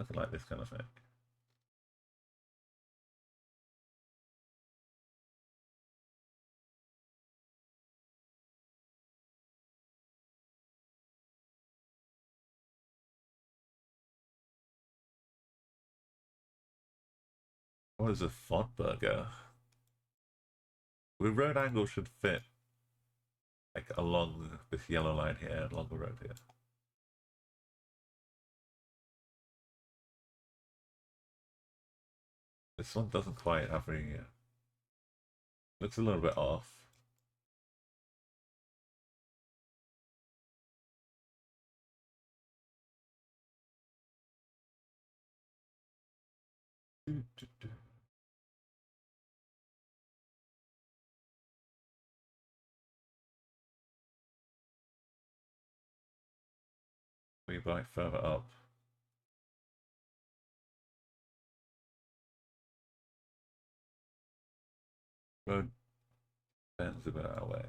Looking like this kind of thing. What is a font burger? The road angle should fit like along this yellow line here, along the road here. This one doesn't quite have any. Looks a little bit off. We buy further up. Road bends a bit our way.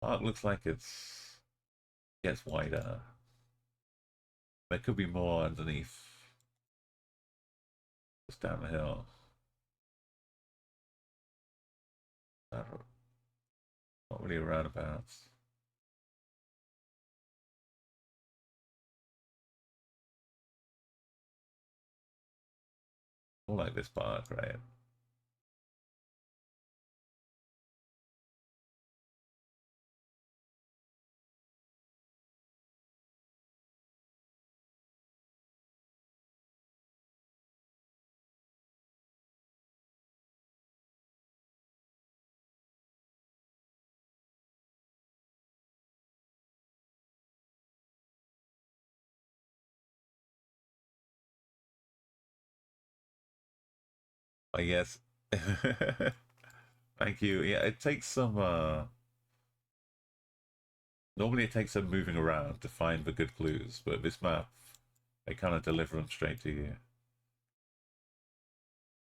Park looks like it's gets wider. There could be more underneath. Just down the hill. Not really a roundabouts. More like this park, right? I guess. Thank you. Yeah, it takes some normally it takes some moving around to find the good clues, but this map they kind of deliver them straight to you.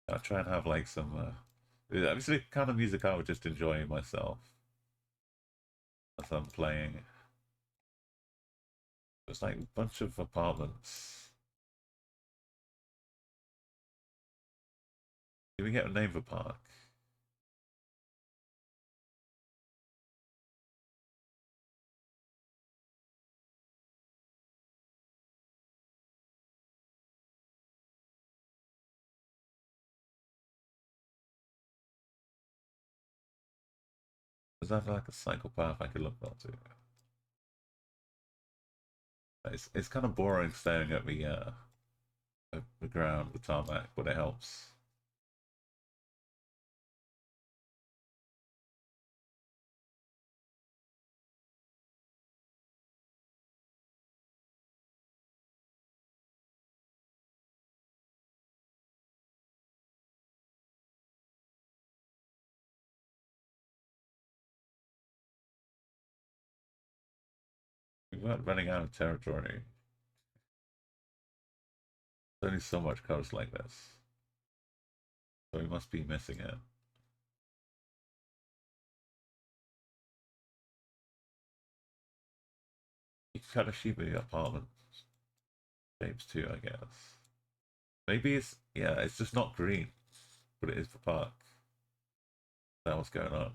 I'll try and have like some obviously the kind of music I would just enjoy myself as I'm playing. It's like a bunch of apartments. Did we get a name for park? Is that like a psychopath I could look up to? It's kind of boring staring at the ground, the tarmac, but it helps. We weren't running out of territory. There's only so much coast like this, so we must be missing it. You kind of sheep the apartment shapes too, I guess. Maybe it's yeah, it's just not green, but it is the park. That's what's going on.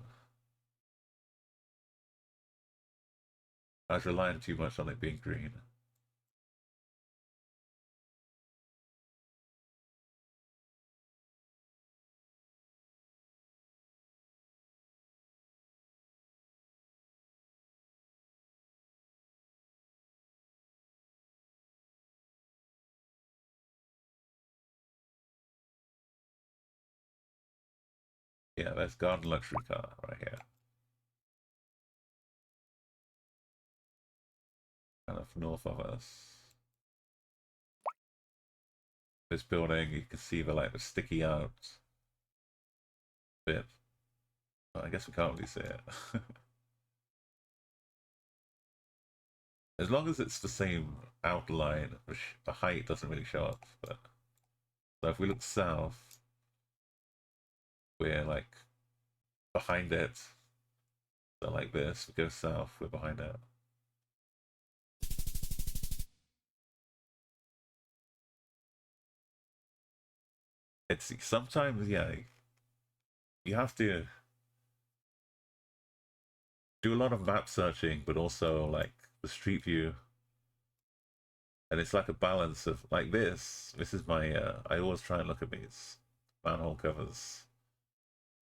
I was relying too much on it being green. Yeah, that's garden luxury car right here. Kind of north of us. This building, you can see the sticky out bit. Well, I guess we can't really see it. As long as it's the same outline, which the height doesn't really show up. But so if we look south, we're like behind it. So like this, we go south, we're behind it. It's sometimes, yeah, you have to do a lot of map searching, but also like the street view. And it's like a balance of like this. This is my, I always try and look at these manhole covers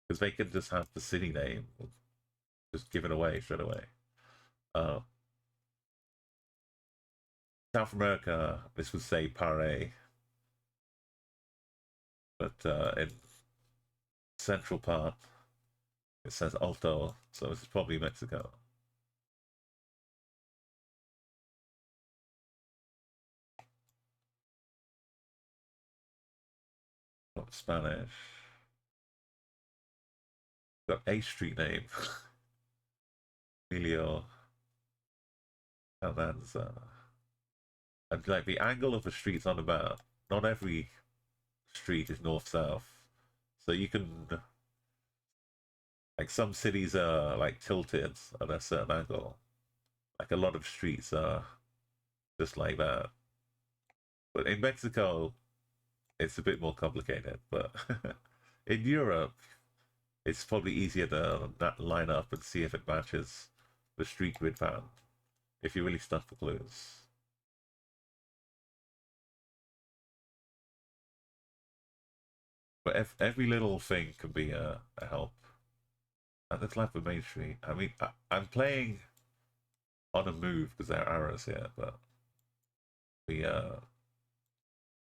because they can just have the city name, just give it away straight away. Uh, South America, this would say Pare, but in central part, it says Alto, so this is probably Mexico. Got Spanish. Got a street name. Emilio Almanza. And like the angle of the streets on the map, not every street is north-south. So you can, like some cities are like tilted at a certain angle. Like a lot of streets are just like that. But in Mexico, it's a bit more complicated. But in Europe, it's probably easier to line up and see if it matches the street grid pattern if you really stuck the clues. But every little thing can be a help. And that's like the main street. I mean, I'm playing on a move because there are arrows here, but we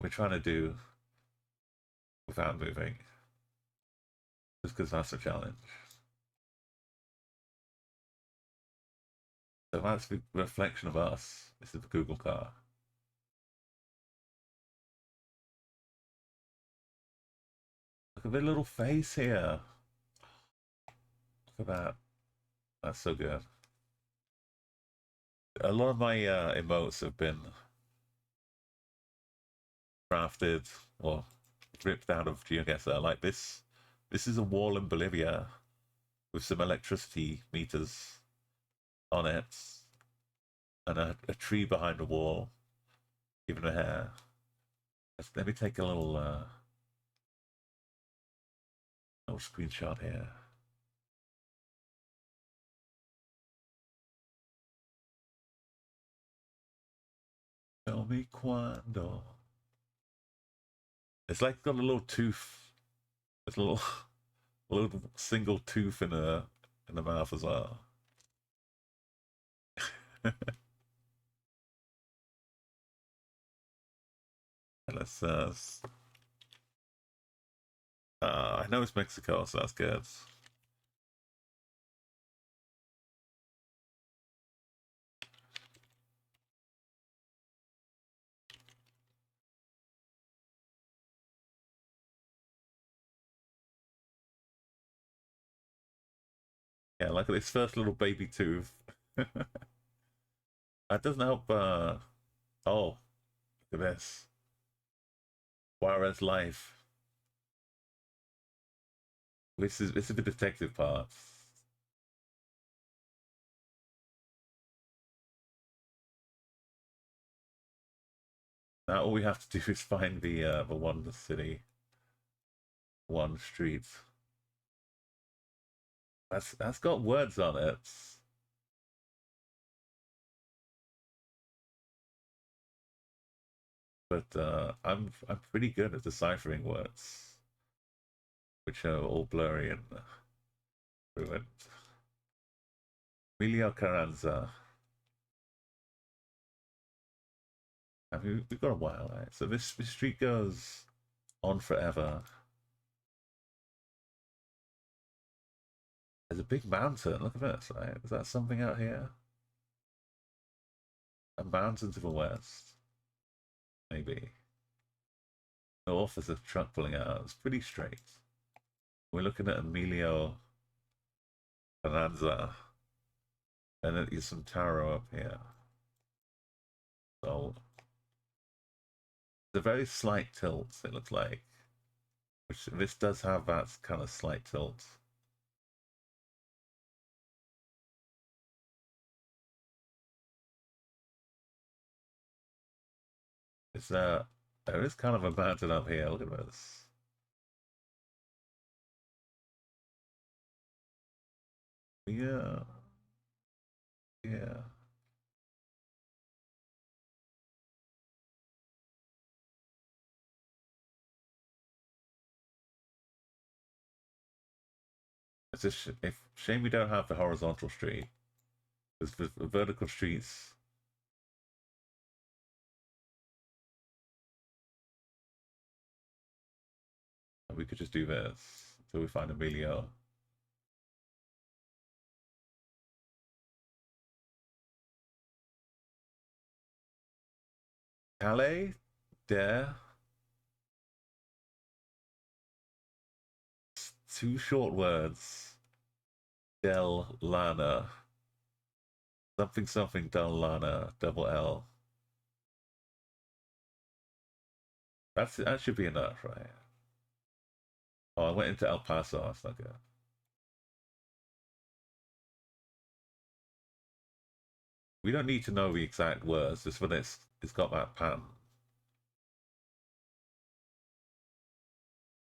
we're trying to do without moving, just because that's a challenge. So that's the reflection of us. This is the Google car. Look at the little face here. Look at that. That's so good. A lot of my emotes have been crafted or ripped out of Geoguessr. Like this. This is a wall in Bolivia with some electricity meters on it and a tree behind the wall, even a hair. Let me take a little screenshot here. Tell me cuando. It's like got a little tooth. It's a little single tooth in the mouth as well. Let's I know it's Mexico, so that's good. Yeah, like this first little baby tooth. That doesn't help. Oh, look at this. Juarez life. This is the detective part. Now all we have to do is find the one city, one street. That's got words on it. But I'm pretty good at deciphering words, which are all blurry and ruined. Emilio Carranza. I mean, we've got a while, right? So this street goes on forever. There's a big mountain. Look at this, right? Is that something out here? A mountain to the west, maybe. North is a truck pulling out. It's pretty straight. We're looking at Emilio Carranza, and then there's some taro up here. So it's a very slight tilt, it looks like. Which this does have that kind of slight tilt. Is there is kind of a mountain up here. Look at this. Yeah. Yeah. It's a shame we don't have the horizontal street. Because the vertical streets. We could just do this until we find Emilio. Calais? Dare? Two short words. Del Lana. Something something Del Lana. Double L. That should be enough, right? Oh, I went into El Paso. That's not good. We don't need to know the exact words, just when it's got that pattern.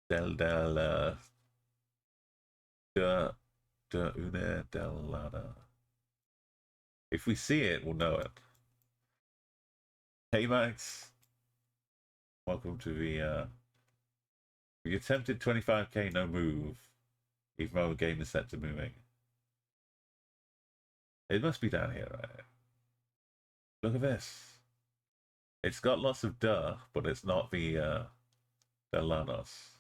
Del de une del Lana. If we see it, we'll know it. Hey Max, welcome to we attempted 25k no move, even though the game is set to moving. It must be down here, right? Look at this. It's got lots of duh, but it's not the Lanos.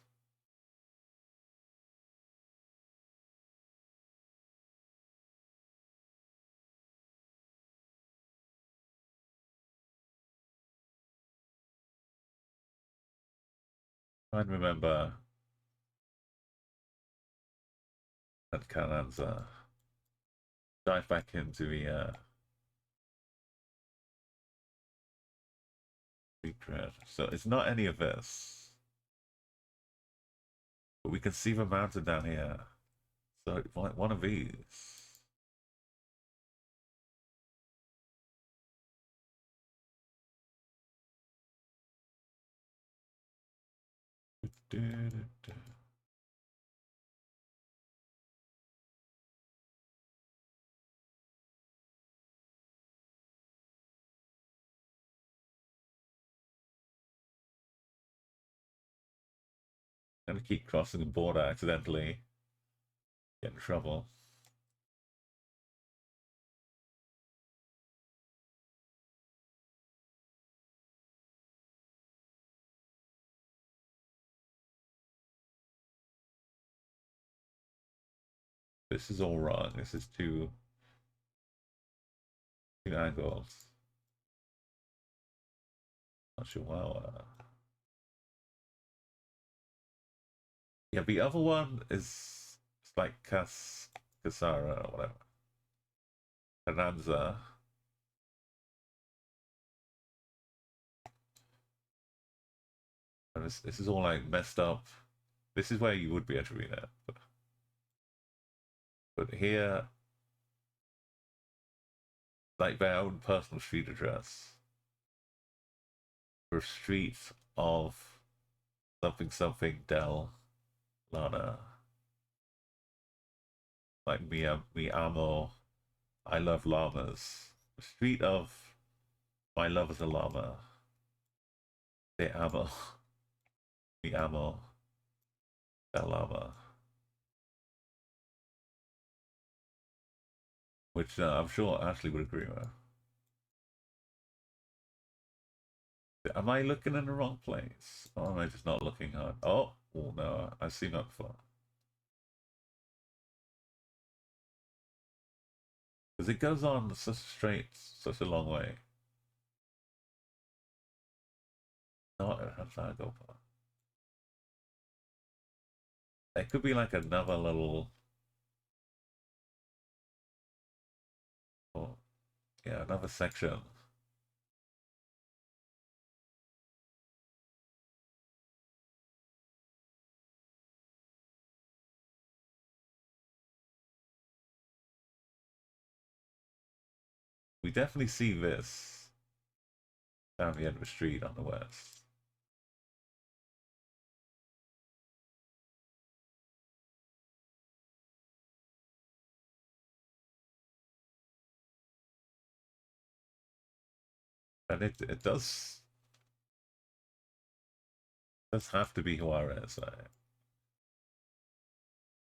I remember that Carranza dive back into the secret. So it's not any of this. But we can see the mountain down here. So like one of these. Gonna keep crossing the border accidentally. Get in trouble. This is all wrong. This is two angles. Not sure why. Yeah, the other one is it's like Casara or whatever. Carranza. And this is all like messed up. This is where you would be able to read it. But here, like their own personal street address. For streets of something something del Lana. Like mi amo, I love llamas. The street of my love is a llama. De amo, mi amo, del llama. Which I'm sure Ashley would agree with. Am I looking in the wrong place? Or am I just not looking hard? Oh no, I've seen that before. Because it goes on such a long way. No, how does that go for? It could be like another little. Oh, yeah, another section. We definitely see this. down the end of the street on the west. And it does have to be Juarez.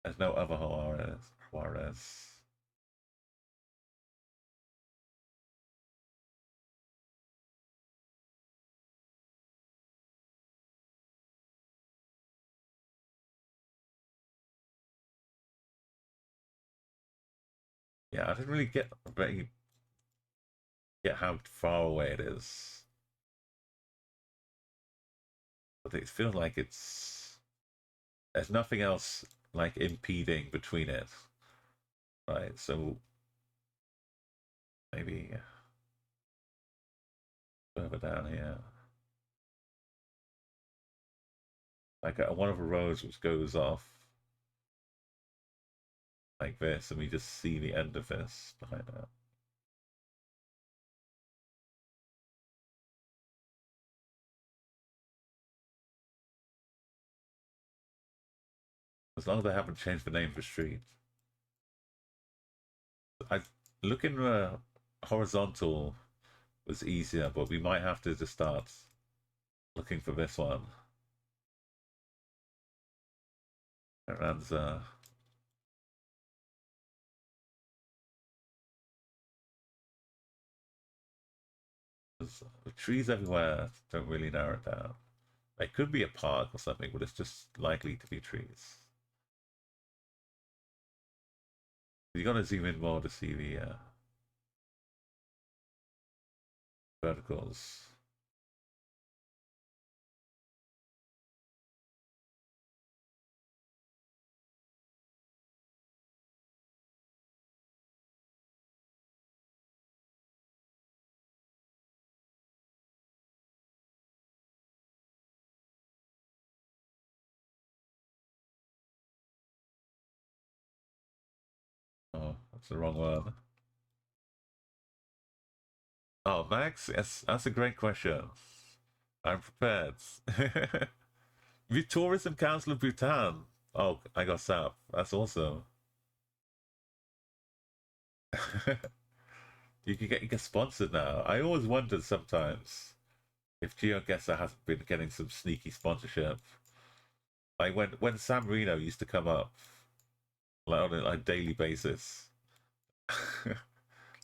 There's no other Juarez. Yeah, I didn't really get how far away it is, but it feels like there's nothing else like impeding between it, right? So maybe further down here, like one of the roads which goes off like this, and we just see the end of this behind that. As long as I haven't changed the name of the street. I looking horizontal was easier, but we might have to just start looking for this one. It runs the trees everywhere don't really narrow it down. It could be a park or something, but it's just likely to be trees. You gotta zoom in more to see the verticals. Oh, that's the wrong one. Oh, Max, yes, that's a great question. I'm prepared. The Tourism Council of Bhutan. Oh, I got SAP. That's awesome. You get sponsored now. I always wondered sometimes if Geoguessr hasn't been getting some sneaky sponsorship. Like when San Marino used to come up like on a daily basis.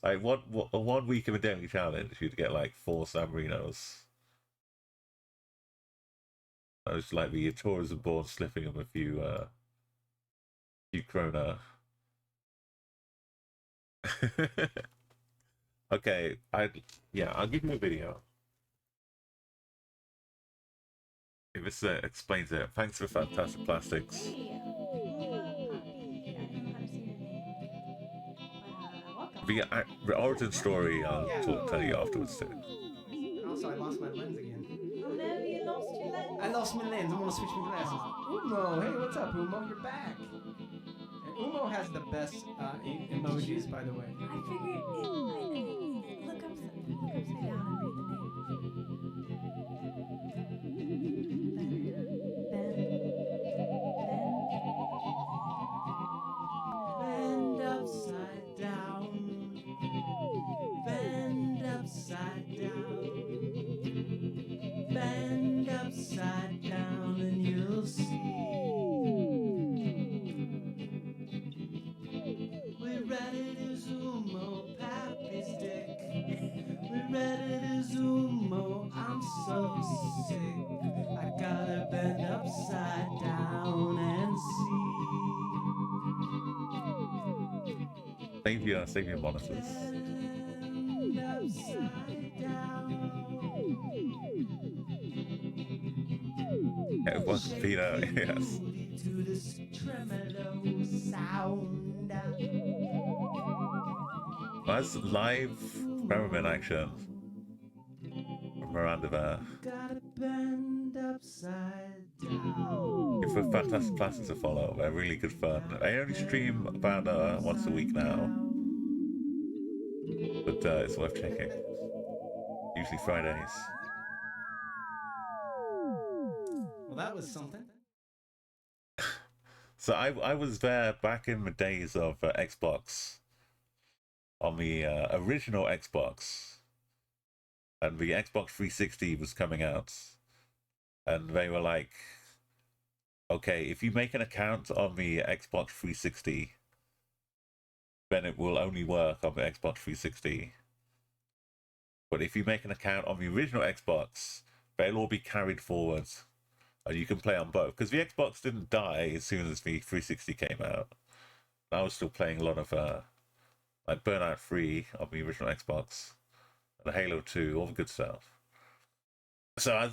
Like one week of a daily challenge, you'd get like 4 San Marinos. I was like the tourism board slipping them a few krona. Okay, I'll give you a video. If this explains it. Thanks for fantastic plastics. The origin story I'll tell you afterwards too. And also, I lost my lens again. Oh no, you lost your lens. I lost my lens. I'm gonna switch my glasses. Umo, hey, what's up, Umo? You're back. And Umo has the best emojis, by the way. I figured look upside down and read the name. Bend upside down. Bend upside down. Bend upside down and you'll see. We're ready to Zumo, Pappy's dick. We're ready to Zumo, I'm so sick. I gotta bend upside down and see. Save your monitors. Bend upside down. It was Peter, yes. To this tremolo sound. That's live experiment action from Miranda there. Gotta bend upside down. Give for fantastic classes to follow. They're really good fun. I only stream about once a week now, but it's worth checking. Usually Fridays. Well, that was something. So I was there back in the days of Xbox, on the original Xbox, and the Xbox 360 was coming out, and they were like, okay, if you make an account on the Xbox 360, then it will only work on the Xbox 360. But if you make an account on the original Xbox, they'll all be carried forward, and you can play on both. Because the Xbox didn't die as soon as the 360 came out. I was still playing a lot of like Burnout 3 on the original Xbox, and Halo 2, all the good stuff. So I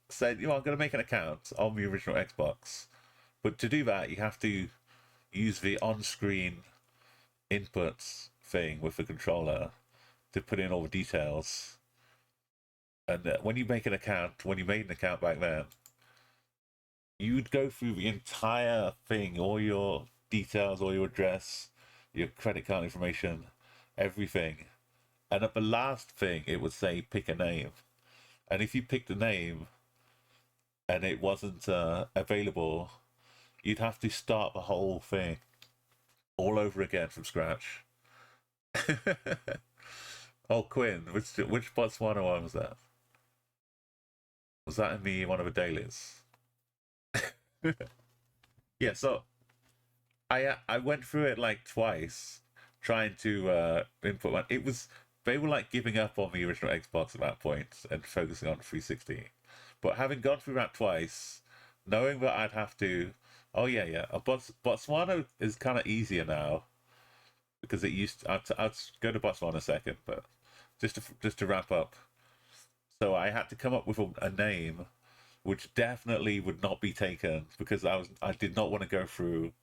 said, I'm going to make an account on the original Xbox. But to do that, you have to use the on-screen inputs thing with the controller to put in all the details. And when you made an account back then, you'd go through the entire thing, all your details, all your address, your credit card information, everything. And at the last thing, it would say pick a name. And if you picked a name and it wasn't available, you'd have to start the whole thing all over again from scratch. Oh, Quinn, which Botswana one was that? Was that in one of the dailies? Yeah, so I went through it like twice, trying to input one. They were like giving up on the original Xbox at that point and focusing on 360. But having gone through that twice, knowing that I'd have to, Botswana is kind of easier now, because it used to, I'll go to Botswana in a second, but just to wrap up. So I had to come up with a name which definitely would not be taken, because I did not want to go through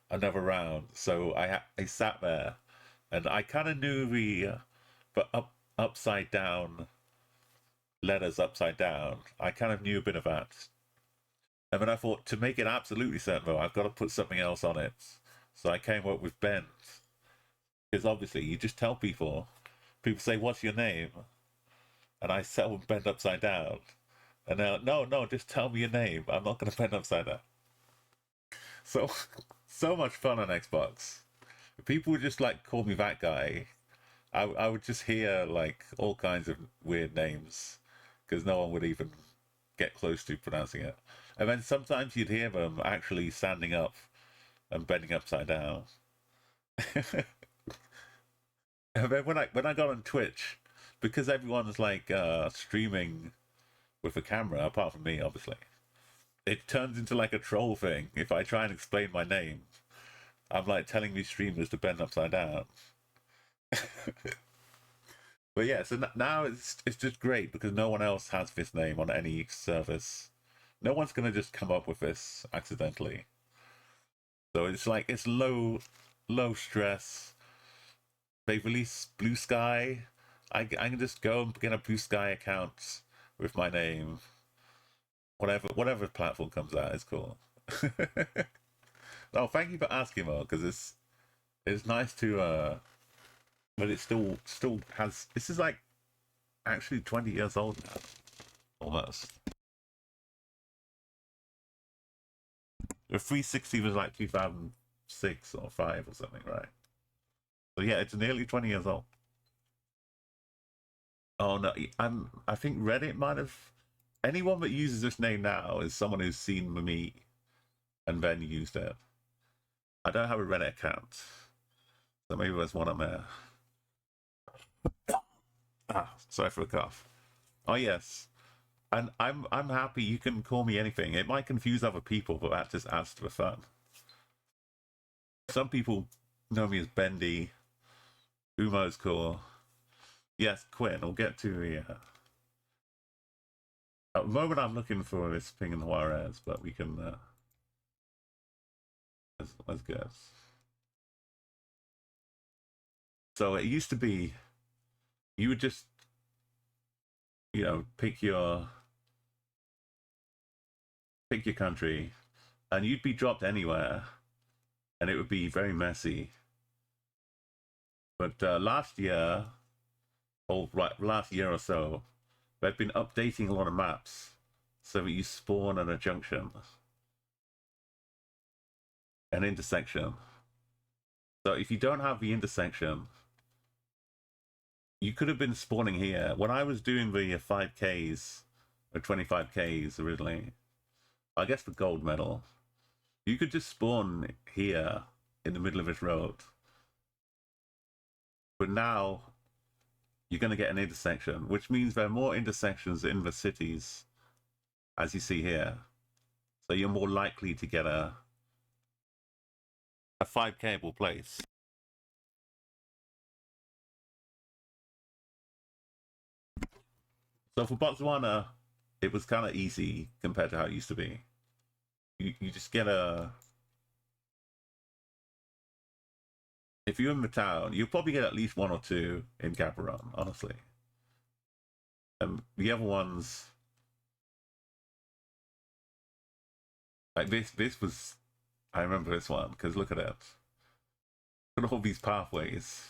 another round. So I sat there, and I kind of knew the upside down letters upside down. I kind of knew a bit of that. And then I thought, to make it absolutely certain, though, I've got to put something else on it. So I came up with Bent. Because obviously, you just tell people say, what's your name? And I tell them bend upside down. And they're like, no, just tell me your name. I'm not going to bend upside down. So much fun on Xbox. People would just like call me that guy. I would just hear like all kinds of weird names, because no one would even get close to pronouncing it. And then sometimes you'd hear them actually standing up and bending upside down. And then when I got on Twitch, because everyone's like streaming with a camera, apart from me, obviously, it turns into like a troll thing. If I try and explain my name, I'm like telling these streamers to bend upside down. But yeah, so now it's just great, because no one else has this name on any service. No one's gonna just come up with this accidentally. So it's like, it's low stress. They release Blue Sky. I can just go and get a Blue Sky account with my name. Whatever platform comes out is cool. Oh, thank you for asking, Mo, because it's nice to but it still has. This is like actually 20 years old now, almost. The 360 was like 2006 or 5 or something, right? So yeah, it's nearly 20 years old. Oh no, I think Reddit might have. Anyone that uses this name now is someone who's seen me and then used it. I don't have a Reddit account, so maybe there's one on there. Sorry for a cough. Oh yes, and I'm happy. You can call me anything. It might confuse other people, but that just adds to the fun. Some people know me as Bendy. Umo's cool. Yes, Quinn. We'll get to the. At the moment, I'm looking for this Ping and Juarez, but we can. Let's guess. So it used to be, you would just, pick your country, and you'd be dropped anywhere, and it would be very messy. But last year or so, they've been updating a lot of maps. so that you spawn at a junction, an intersection. So if you don't have the intersection, you could have been spawning here. When I was doing the 5Ks or 25Ks originally, I guess the gold medal, you could just spawn here in the middle of this road. But now you're going to get an intersection, which means there are more intersections in the cities, as you see here. So you're more likely to get a 5K-able place. So for Botswana, it was kind of easy compared to how it used to be. You just get a... If you're in the town, you'll probably get at least one or two in Gaborone, honestly. And the other ones... Like this was... I remember this one, because look at it. Look at all these pathways.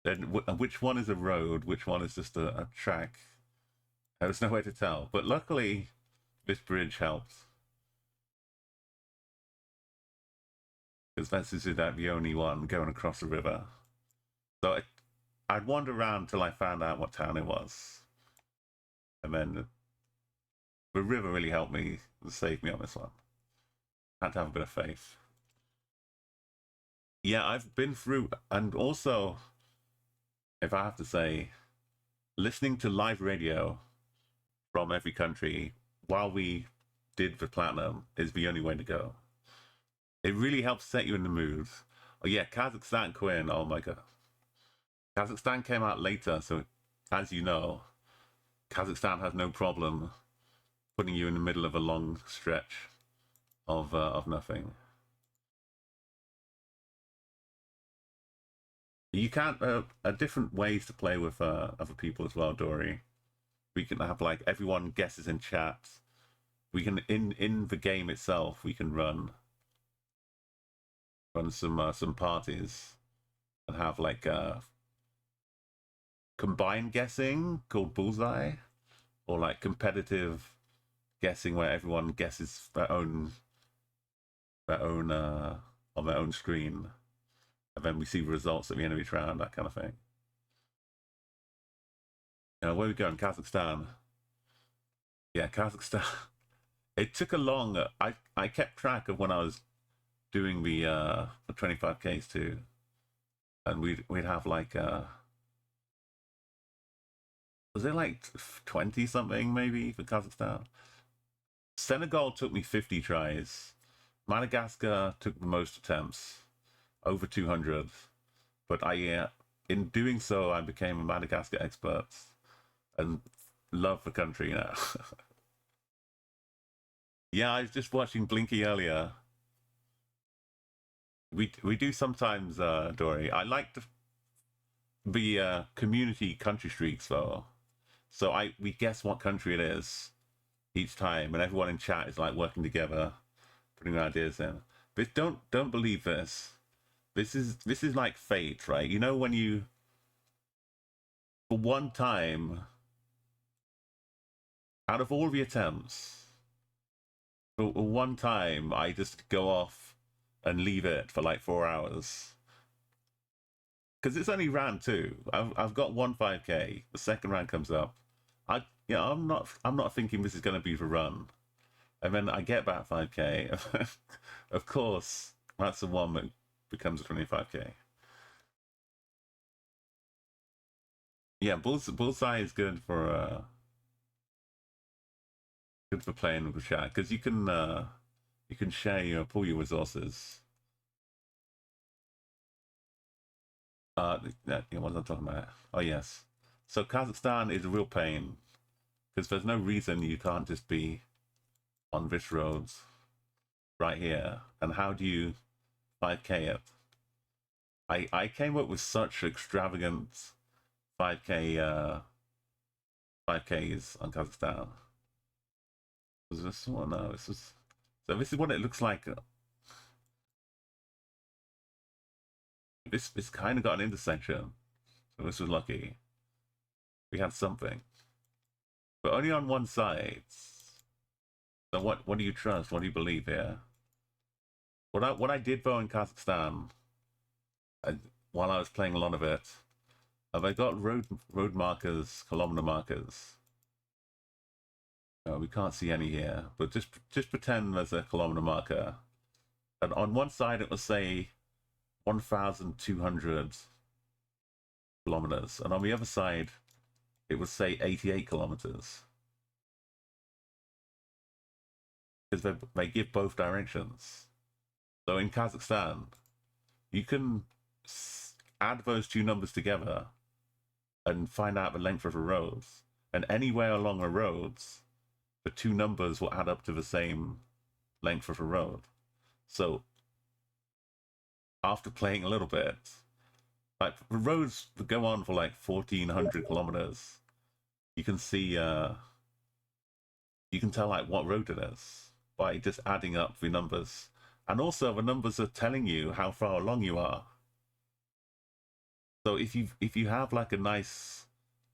Then which one is a road, which one is just a track? There's no way to tell. But luckily, this bridge helps. Because this is the only one going across the river. So I'd wander around till I found out what town it was. And then the river really helped me, save me on this one. Had to have a bit of faith. Yeah, I've been through, and also, if I have to say, listening to live radio from every country while we did the platinum is the only way to go. It really helps set you in the mood. Oh yeah, Kazakhstan Quinn, oh my god. Kazakhstan came out later, so as you know, Kazakhstan has no problem putting you in the middle of a long stretch of nothing. You can't, different ways to play with other people as well, Dory. We can have like everyone guesses in chat. We can in the game itself we can run some parties and have like combined guessing called Bullseye, or like competitive guessing where everyone guesses their own on their own screen, and then we see results at the end of each round, that kind of thing. Where we going? Kazakhstan. Yeah, Kazakhstan. It took a long. I kept track of when I was doing the 25Ks too, and we'd have like was it like 20 something maybe for Kazakhstan? Senegal took me 50 tries. Madagascar took the most attempts, over 200. But in doing so, I became a Madagascar expert and love the country now. Yeah, I was just watching Blinky earlier. We do sometimes, Dory. I like the community country streaks though. So we guess what country it is each time, and everyone in chat is like working together, putting their ideas in. But don't believe this. This is like fate, right? You know when you, for one time, out of all the attempts, for one time I just go off and leave it for like 4 hours. Because it's only round 2. I've got 1 5K. The second round comes up. I'm not thinking this is going to be the run, and then I get back 5K. Of course, that's the one that becomes a 25K. Yeah, bullseye is good for playing with the chat, because you can share pull your resources. What was I talking about? Oh yes. So Kazakhstan is a real pain, because there's no reason you can't just be on this road right here. And how do you 5K it? I came up with such extravagant 5Ks on Kazakhstan. Was this one? No, this was. So this is what it looks like. This kind of got an intersection, so this was lucky. We had something. but only on one side. So what do you trust? What do you believe here? What I did though in Kazakhstan, while I was playing a lot of it, I got road markers, kilometer markers. We can't see any here, but just pretend there's a kilometer marker, and on one side it will say 1,200 kilometers, and on the other side it would say 88 kilometers, because they give both directions. So in Kazakhstan, you can add those two numbers together and find out the length of the roads, and anywhere along the roads, the two numbers will add up to the same length of the road. So after playing a little bit, like the roads that go on for like 1,400 kilometers, you can see, you can tell like what road it is by just adding up the numbers. And also the numbers are telling you how far along you are. So if you have like a nice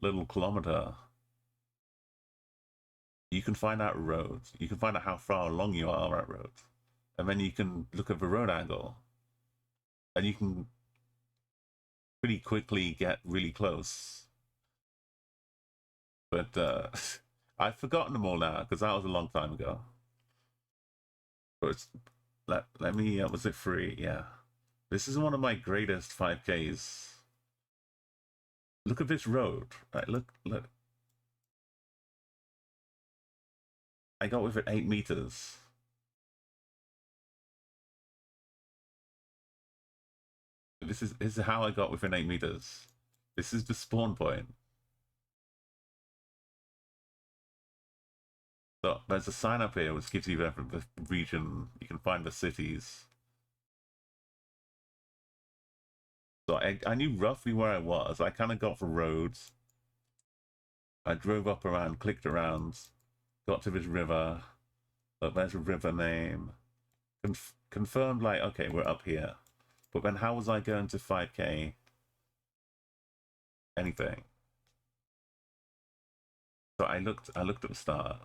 little kilometer, you can find out roads. You can find out how far along you are that road. And then you can look at the road angle. And you can pretty quickly get really close. But I've forgotten them all now, because that was a long time ago. But it's, let me, was it free? Yeah. This is one of my greatest 5Ks. Look at this road. Right, look. I got with it 8 meters. This is how I got within 8 meters. This is the spawn point. So there's a sign up here which gives you the region. You can find the cities. So I knew roughly where I was. I kind of got the roads. I drove up around, clicked around, got to this river. Look, there's a river name. Confirmed, like, okay, we're up here. But then how was I going to 5K anything? So I looked at the stars.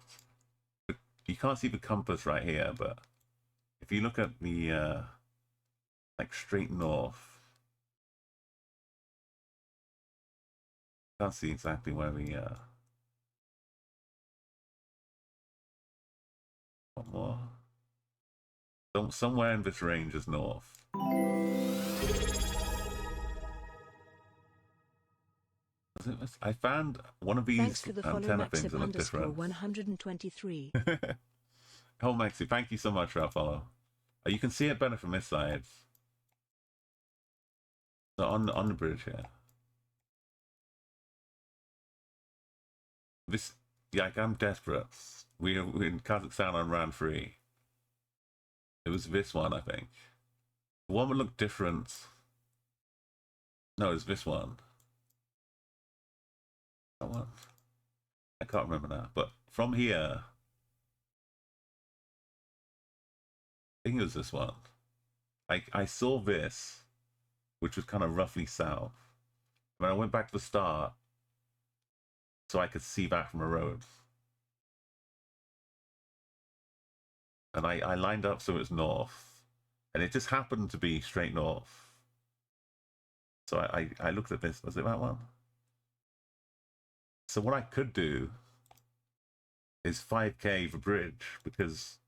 You can't see the compass right here, but if you look at the like straight north, can't see exactly where we one more. Somewhere in this range is north. I found one of these antenna things that look different. 123. Oh, Maxi, thank you so much for that follow. You can see it better from this side. So on the bridge here. This, yeah, I'm desperate. We're in Kazakhstan on round 3. It was this one, I think. The one would look different. No, it's this one. That one? I can't remember now. But from here, I think it was this one. I saw this, which was kind of roughly south. When I went back to the start, so I could see back from a road. And I lined up so it was north. And it just happened to be straight north. So I looked at this. Was it that one? So what I could do is 5K the bridge, because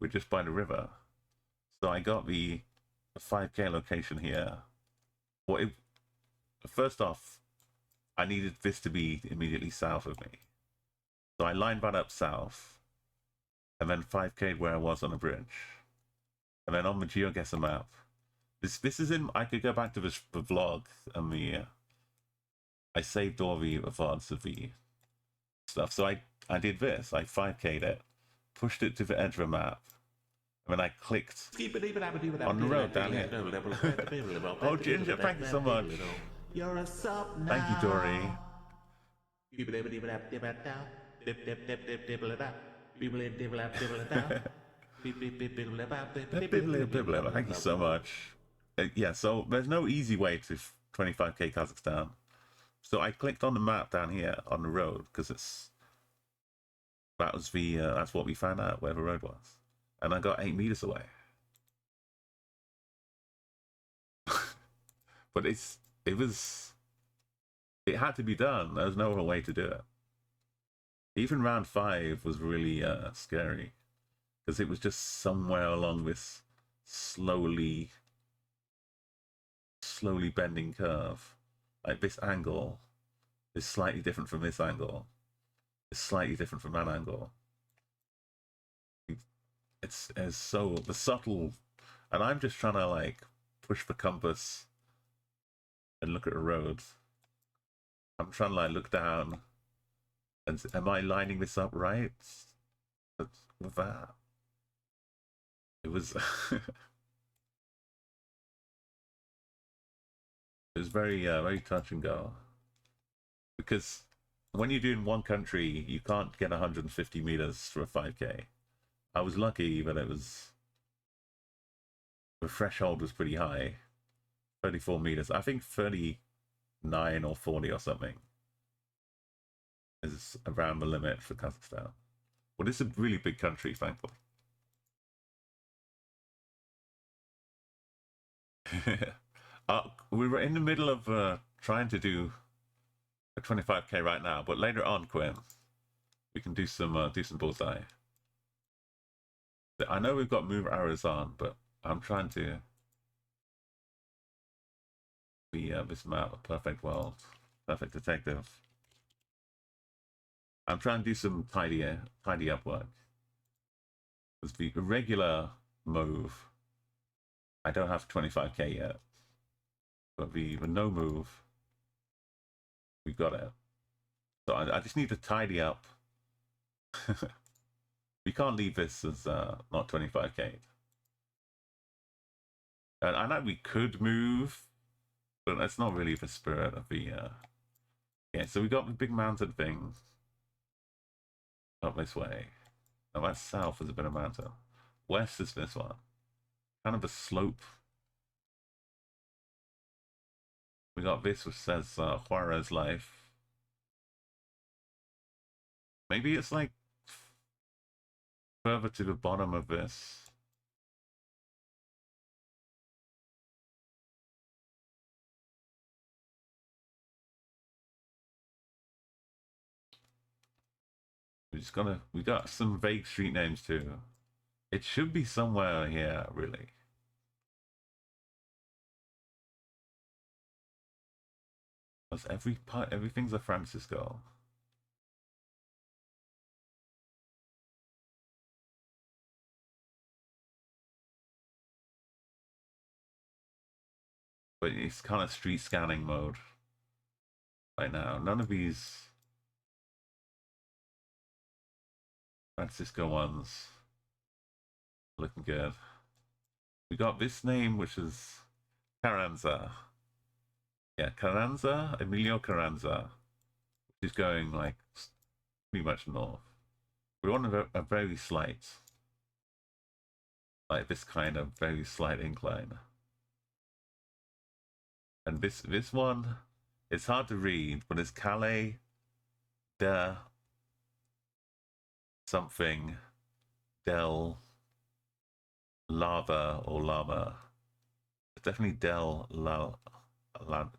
we're just by the river. So I got the 5K location here. Well, first off, I needed this to be immediately south of me. So I lined that up south, and then 5K where I was on the bridge. And then on the Geoguessr map, this is in, I could go back to the vlog and I saved all the VODs of the stuff. So I did this, I 5K'd it, pushed it to the edge of the map, and then I clicked on the road down here. Oh, Ginger, thank you so much. You're a sub now. Thank you, Dory. Thank you so much. Yeah, so there's no easy way to 25K Kazakhstan. So I clicked on the map down here on the road, because it's That was the that's what we found out where the road was, and I got 8 meters away. But it had to be done. There was no other way to do it. Even round 5 was really scary because it was just somewhere along this slowly bending curve. Like this angle is slightly different from this angle. It's slightly different from that angle. It's so the subtle, and I'm just trying to like push the compass and look at the roads. I'm trying to like look down and am I lining this up right? With that, it was it was very touch and go, because when you do in one country you can't get 150 meters for a 5k. I was lucky that the threshold was pretty high, 34 meters. I think 39 or 40 or something is around the limit for Kazakhstan. Well, it's a really big country, thankfully. We were in the middle of trying to do a 25k right now, but later on, Quinn, we can do some bullseye. I know we've got move arrows on, but I'm trying to be this map a perfect world, perfect detective. I'm trying to do some tidy up work. Because the regular move, I don't have 25k yet, but the no move, we got it. So I just need to tidy up. We can't leave this as not 25k. And I know we could move, but that's not really the spirit of the. Yeah, so we got the big mountain thing up this way. Now that's south is a bit of mountain. West is this one. Kind of a slope. We got this which says Juarez Life. Maybe it's like further to the bottom of this. We got some vague street names too. It should be somewhere here, really. Because everything's a Francisco. But it's kind of street scanning mode right now. None of these Francisco ones looking good. We got this name, which is Carranza. Yeah, Carranza, Emilio Carranza, which is going like pretty much north. We want a very slight, like this kind of very slight incline. And this one, it's hard to read, but it's Calais de something del lava or lava. It's definitely del la.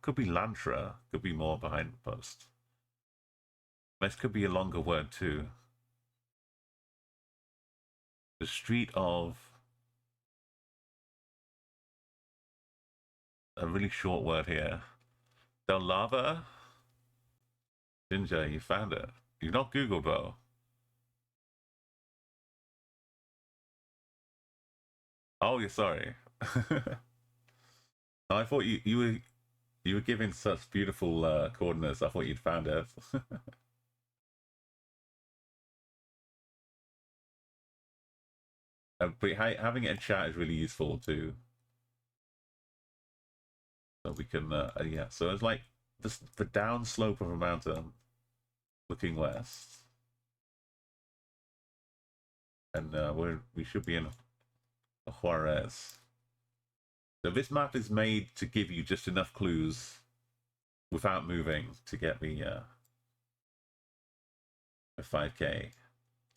Could be Lantra, could be more behind the post. This could be a longer word too. The street of a really short word here. Del Lava? Ginger, you found it. You've not Googled though. Oh, you're sorry. I thought you were giving such beautiful coordinates. I thought you'd found it. But having it in chat is really useful too. So we can, yeah. So it's like the down slope of a mountain, looking west, and we should be in Juarez. So this map is made to give you just enough clues without moving to get the 5k.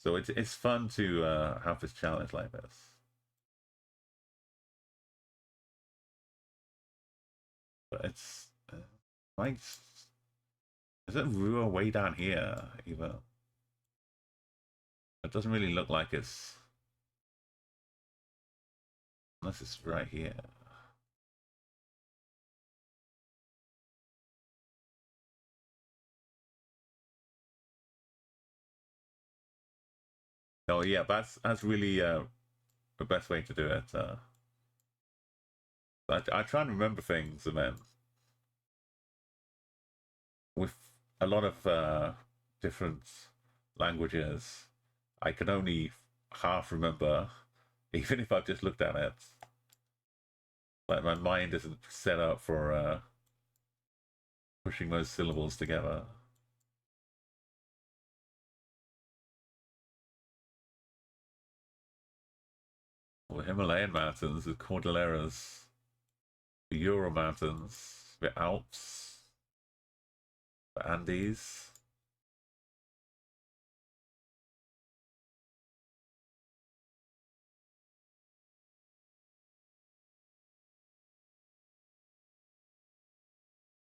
So it's fun to have this challenge like this. But it's like, is it Rua way down here either? It doesn't really look like it's, unless it's right here. Oh yeah, that's really the best way to do it. I try and remember things, and then with a lot of different languages, I can only half remember, even if I've just looked at it. Like my mind isn't set up for pushing those syllables together. Well, the Himalayan mountains, the Cordilleras, the Ural Mountains, the Alps, the Andes.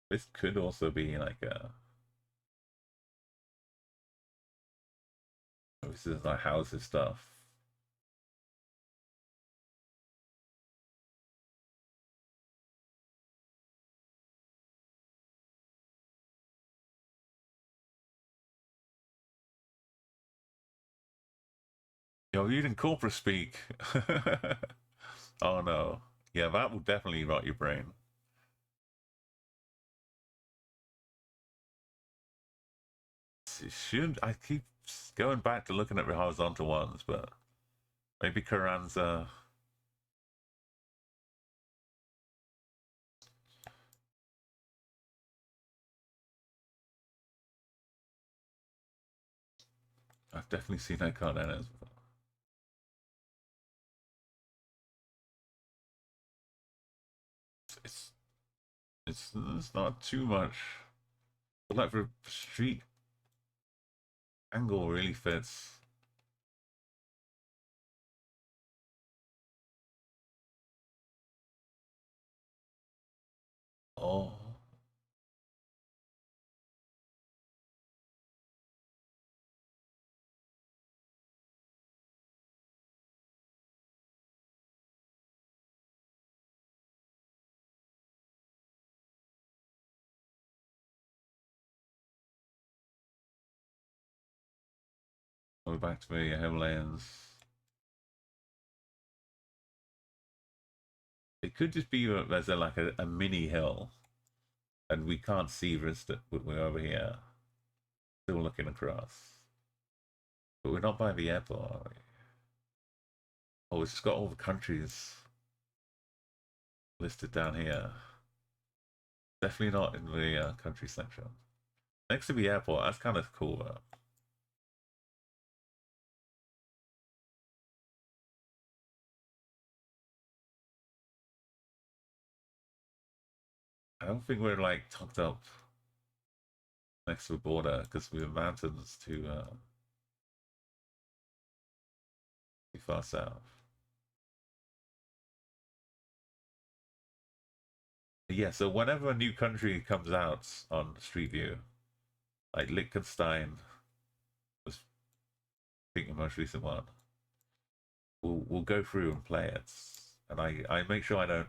This could also be like a. This is like houses stuff. You're reading corporate speak. Oh no. Yeah, that will definitely rot your brain. It should. I keep going back to looking at the horizontal ones, but maybe Karan's. I've definitely seen that card in it. It's it's not too much. But like the street angle really fits. Oh. We're back to the Himalayas. It could just be that there's like a mini hill, and we can't see Rista. We're over here, still looking across. But we're not by the airport, are we? Oh, it's just got all the countries listed down here. Definitely not in the country section. Next to the airport, that's kind of cool though. I don't think we're like tucked up next to the border because we have mountains too far south. Yeah, so whenever a new country comes out on Street View, like Liechtenstein was I think the most recent one, we'll go through and play it. And I make sure I don't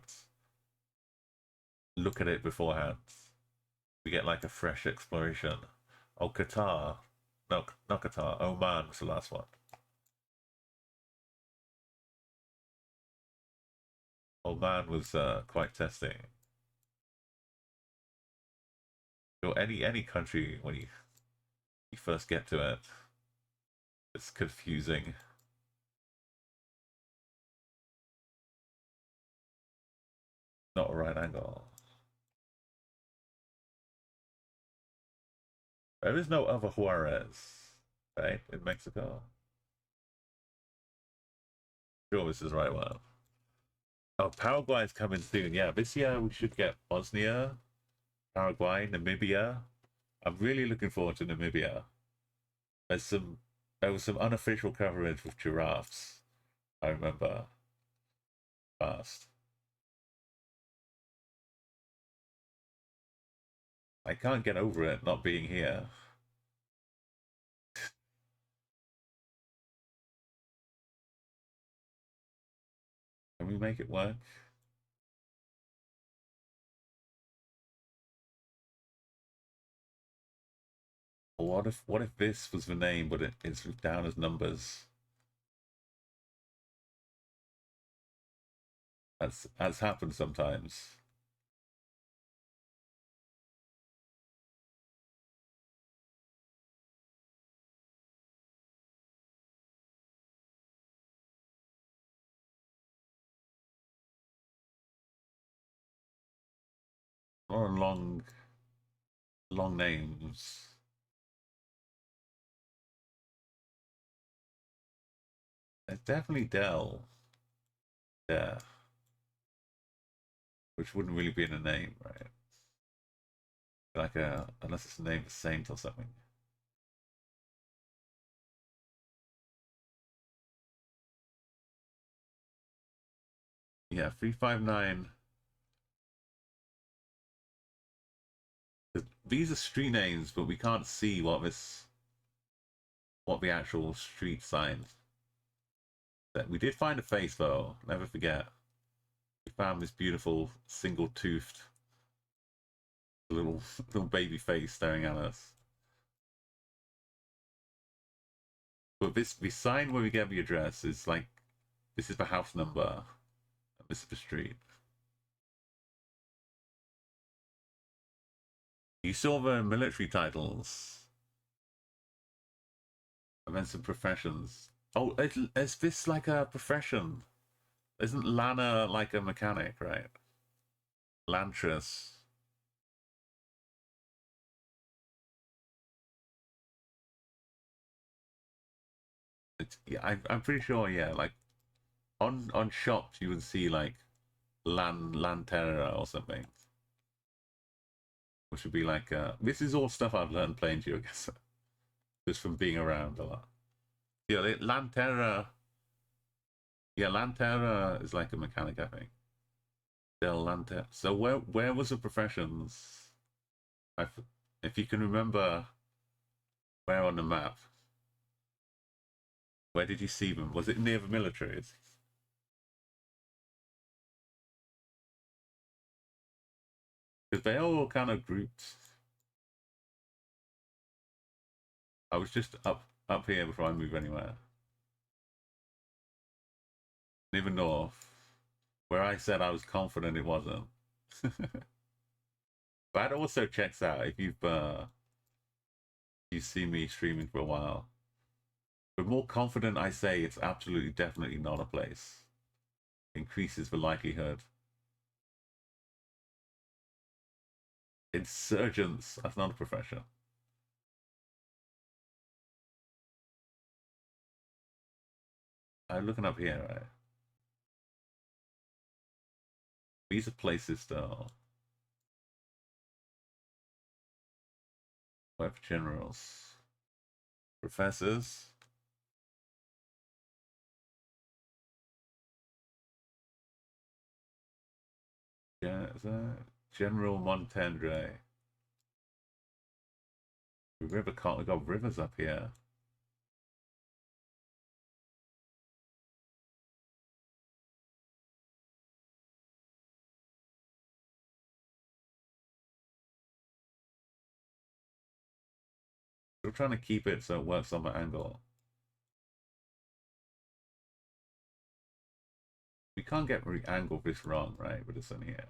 look at it beforehand. We get like a fresh exploration. Oh, Qatar. No, not Qatar. Oman was the last one. Oman was quite testing. So any country when you first get to it, it's confusing. Not a right angle. There is no other Juarez, right, in Mexico. Sure, this is the right one. Oh, Paraguay is coming soon. Yeah, this year we should get Bosnia, Paraguay, Namibia. I'm really looking forward to Namibia. There's some There was some unofficial coverage with giraffes. I remember past. I can't get over it not being here. Can we make it work? Or what if this was the name, but it's down as numbers? That's happened sometimes. Or long names. It's definitely Dell. Yeah. Which wouldn't really be in a name, right? Like unless it's a name of a saint or something. Yeah, 359. These are street names, but we can't see what the actual street sign. That we did find a face though. Never forget. We found this beautiful single-toothed little little baby face staring at us. But the sign where we get the address is like, this is the house number. And this is the street. You saw the military titles. And then some professions. Oh, is this like a profession? Isn't Lana like a mechanic, right? Lantress. Yeah, I'm pretty sure. Yeah, like on shops you would see like Lantera or something, which would be like this is all stuff I've learned playing Geoguessr, just from being around a lot. Yeah, Lantera. Yeah, Lantera is like a mechanic, I think. Del Lantera. So where was the professions? If you can remember, where on the map? Where did you see them? Was it near the militaries? Because they all kind of grouped. I was just up here before I move anywhere. Near the north, where I said I was confident it wasn't. That also checks out if you've seen me streaming for a while. The more confident I say it's absolutely definitely not a place, increases the likelihood. Insurgents, that's not a profession. I'm looking up here, right? These are places though. Web generals. Professors. Yeah, is that General Montendre? We got rivers up here. We're trying to keep it so it works on the angle. We can't get the angle of this wrong, right? With this in here.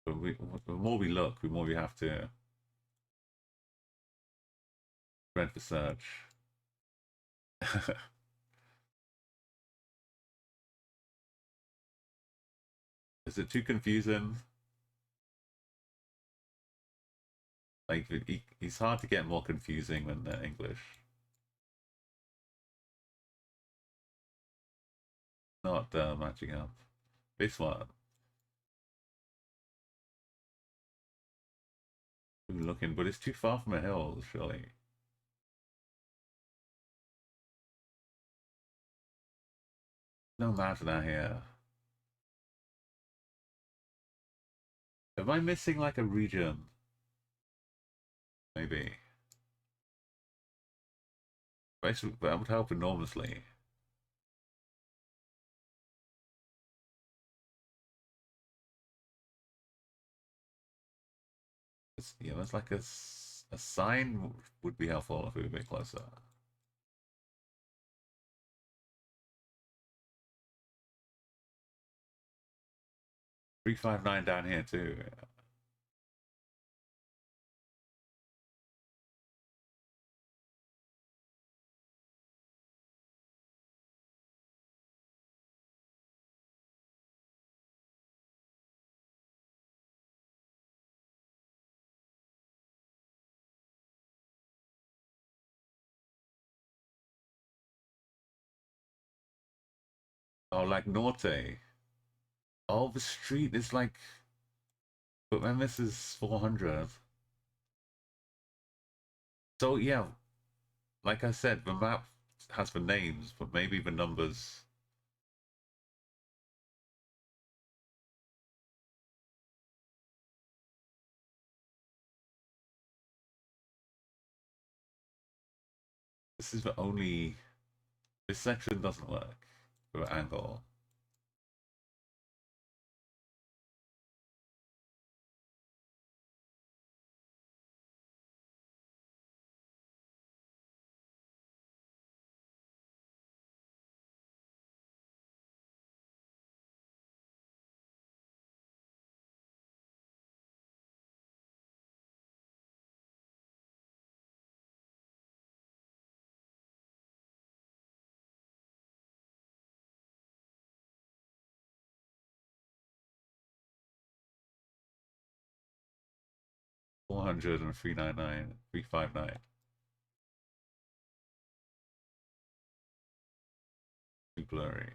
But the more we look, the more we have to spread the search. Is it too confusing? Like, he's hard to get more confusing than English. Not matching up. This one. looking, but it's too far from a hill, surely. No mountain out here. Am I missing like a region? Maybe. Basically, that would help enormously. Yeah, there's like a sign would be helpful if we were a bit closer. 359 down here too. Oh, like Norte. Oh, the street is like, but then this is 400. So yeah, like I said, the map has the names, but maybe the numbers. This is the only. This section doesn't work for angle. Four hundred and 399, 359. Too blurry.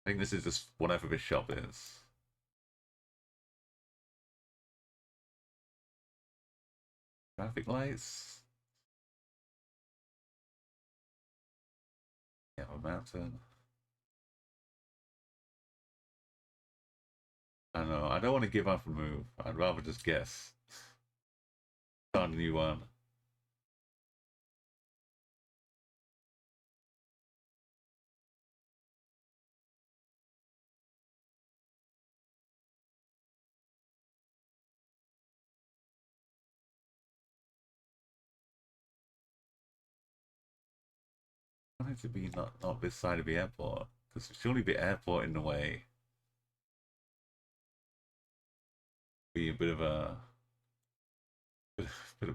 I think this is just whatever this shop is. Traffic lights. Yeah, a mountain. I don't know. I don't want to give up a move. I'd rather just guess. Start a new one. I want it to be not this side of the airport, because surely the airport in the way be a bit of a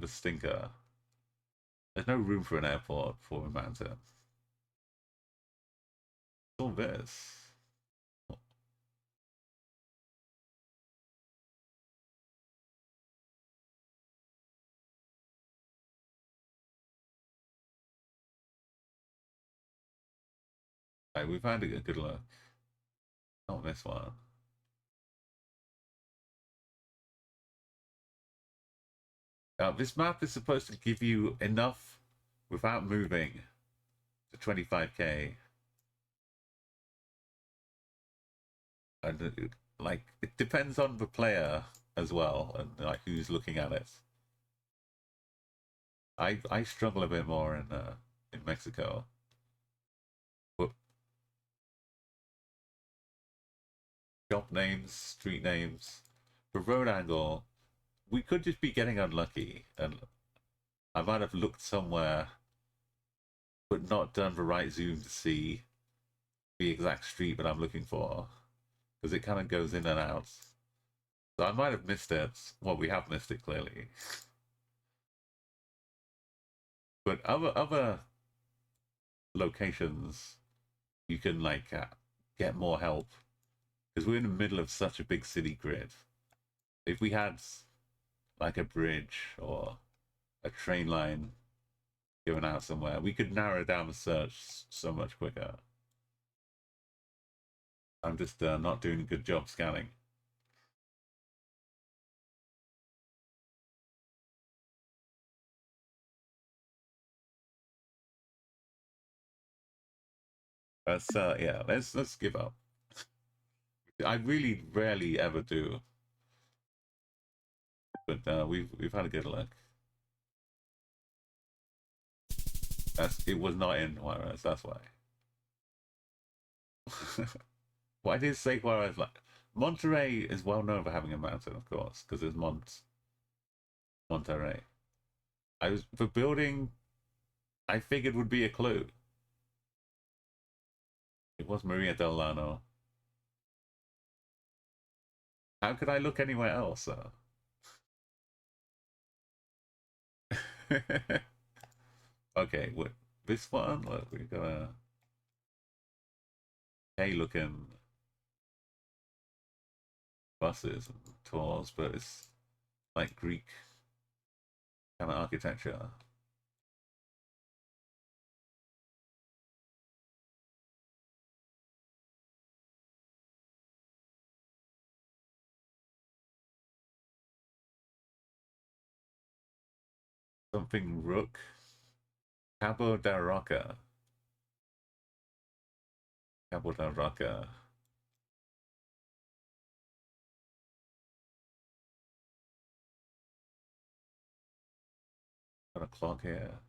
stinker. There's no room for an airport for a mountain. All this. Right, we've had a good look. Not this one. This map is supposed to give you enough without moving to 25k. And like it depends on the player as well and like who's looking at it. I struggle a bit more in Mexico. But shop names, street names, for road angle, we could just be getting unlucky, and I might have looked somewhere but not done the right zoom to see the exact street that I'm looking for, because it kind of goes in and out. So I might have missed it. Well, we have missed it clearly. But other locations, you can like get more help, because we're in the middle of such a big city grid. If we had like a bridge or a train line given out somewhere, we could narrow down the search so much quicker. I'm just not doing a good job scanning. Yeah, let's give up. I really rarely ever do, but we've had a good look. It was not in Juarez. That's why. Why did it say Juarez? Like Monterrey is well known for having a mountain, of course, because it's Monterrey. I was for building. I figured would be a clue. It was Maria del Llano. How could I look anywhere else? Okay, what this one? Look, we got a hey looking buses and tours, but it's like Greek kind of architecture. Something Rook. Cabo da Roca. Cabo da Roca. Got a clock here.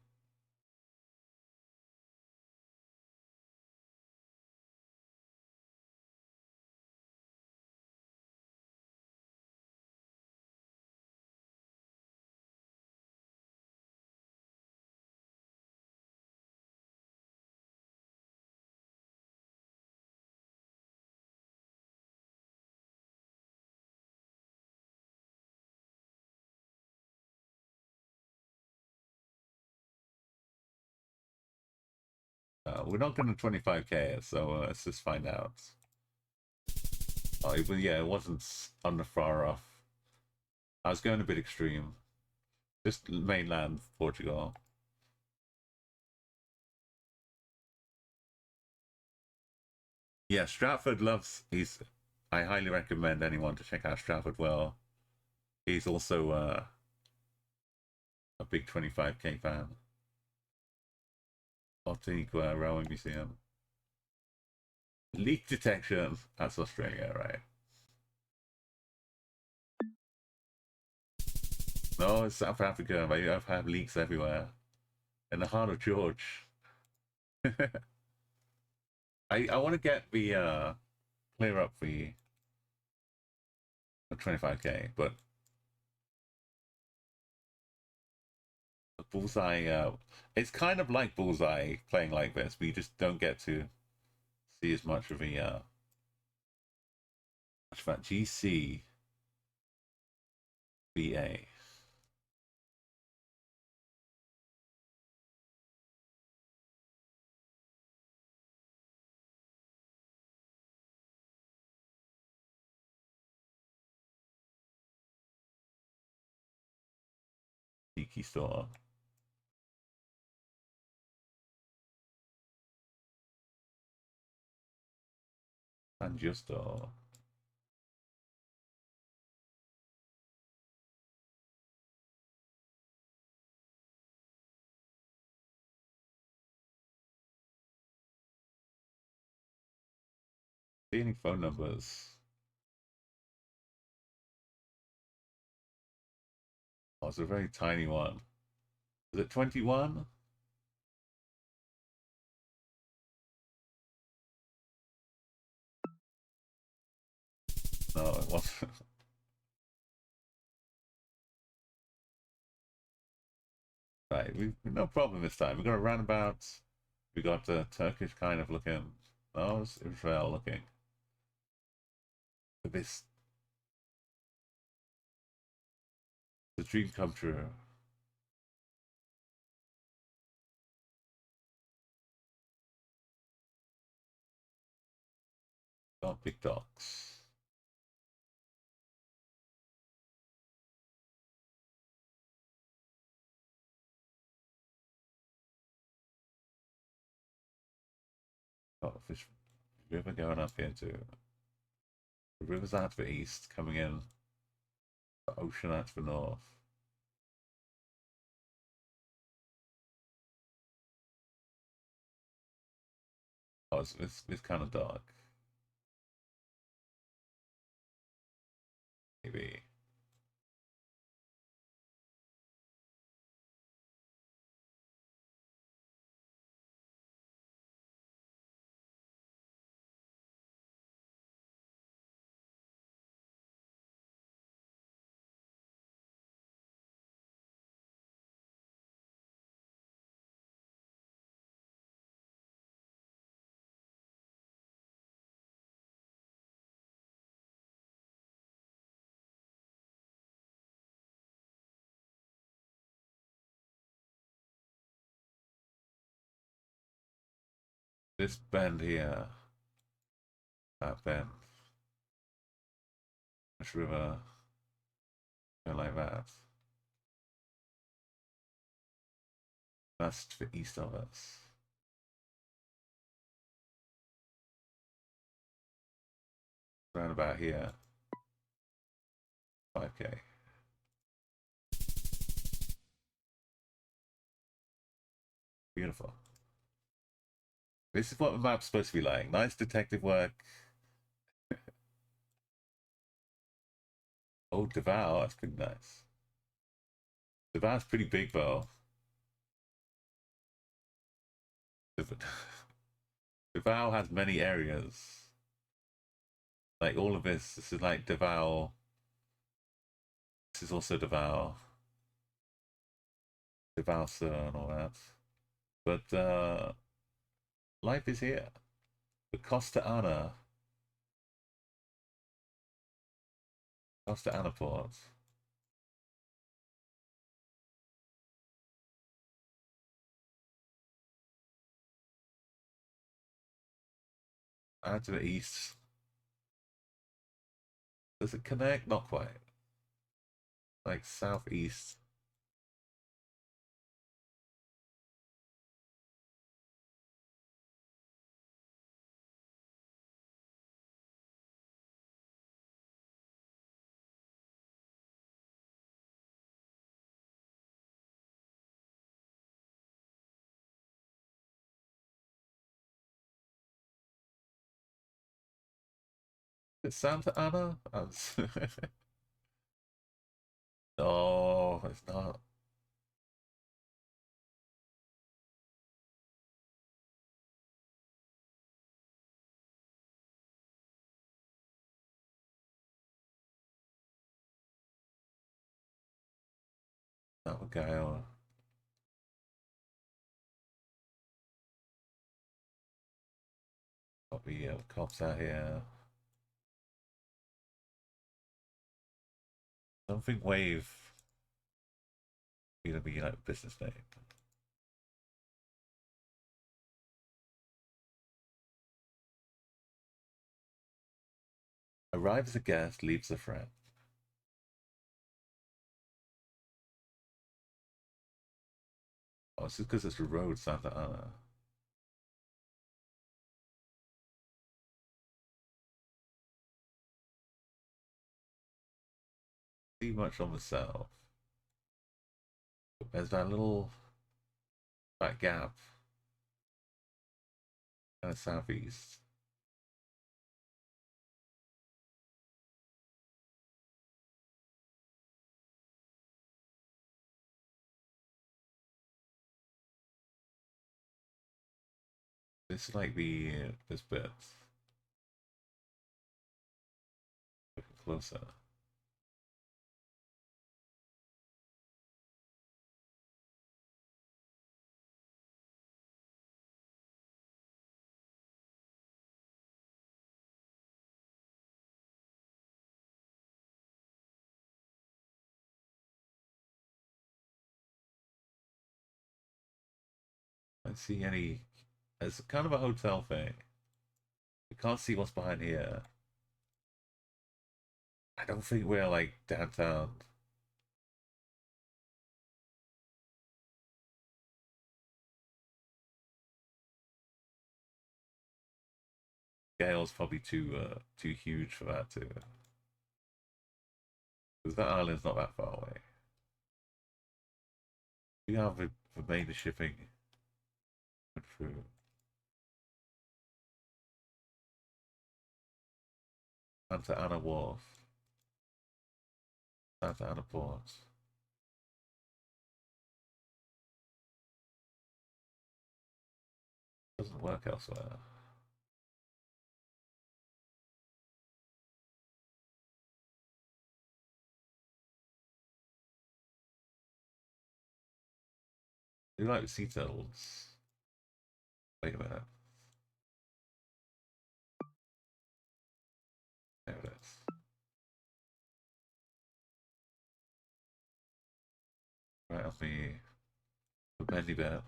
We're not going to 25k, so let's just find out. Oh, yeah, it wasn't on the far off. I was going a bit extreme. Just mainland Portugal. Yeah, Stratford loves. I highly recommend anyone to check out Stratford. Well, he's also a big 25k fan. Antigua Railway Museum. Leak detection. That's Australia, right? No, it's South Africa. But I've had leaks everywhere. In the heart of George. I want to get the clear up the 25k, but the Bullseye. It's kind of like Bullseye playing like this, but you just don't get to see as much of the much of that GC VA. Tiki store. And Justo. See any phone numbers? Oh, it's a very tiny one. Is it 21? No, it wasn't. Right, we no problem this time. We got a roundabout. We got the Turkish kind of looking. No, it's Israel looking. This the dream come true. Got big dogs. Got a fish river going up here too. The river's out to the east, coming in. The ocean out to the north. Oh, it's kind of dark. Maybe. This bend here, that bend, this river, go like that. That's to the east of us. Around about here. 5k. Beautiful. This is what the map's supposed to be like. Nice detective work. Oh, Devour, that's pretty nice. Devour's pretty big though. Devour has many areas. Like all of this is like Devour. This is also Devour. Devour Sir and all that. But life is here. The Costa Ana. Costa Ana port. Out to the east. Does it connect? Not quite. Like southeast. Is it Santa Ana? No, it's not. Not a guy. Got the cops out here. Something Wave. Gonna be like business name. Arrives as a guest, leaves a friend. Oh, it's just because it's the road, Santa Ana. See much on the south. There's that little that gap. Kind of southeast. This is like the this bit. Looking closer. I don't see any. It's kind of a hotel thing. You can't see what's behind here. I don't think we're like downtown. Scale's probably too huge for that too. Because that island's not that far away. We have the main shipping through. Santa Ana Wharf. Santa Ana Port. Doesn't work elsewhere. Do you like sea turtles? Wait a minute. There it is. Right on the bendy bit.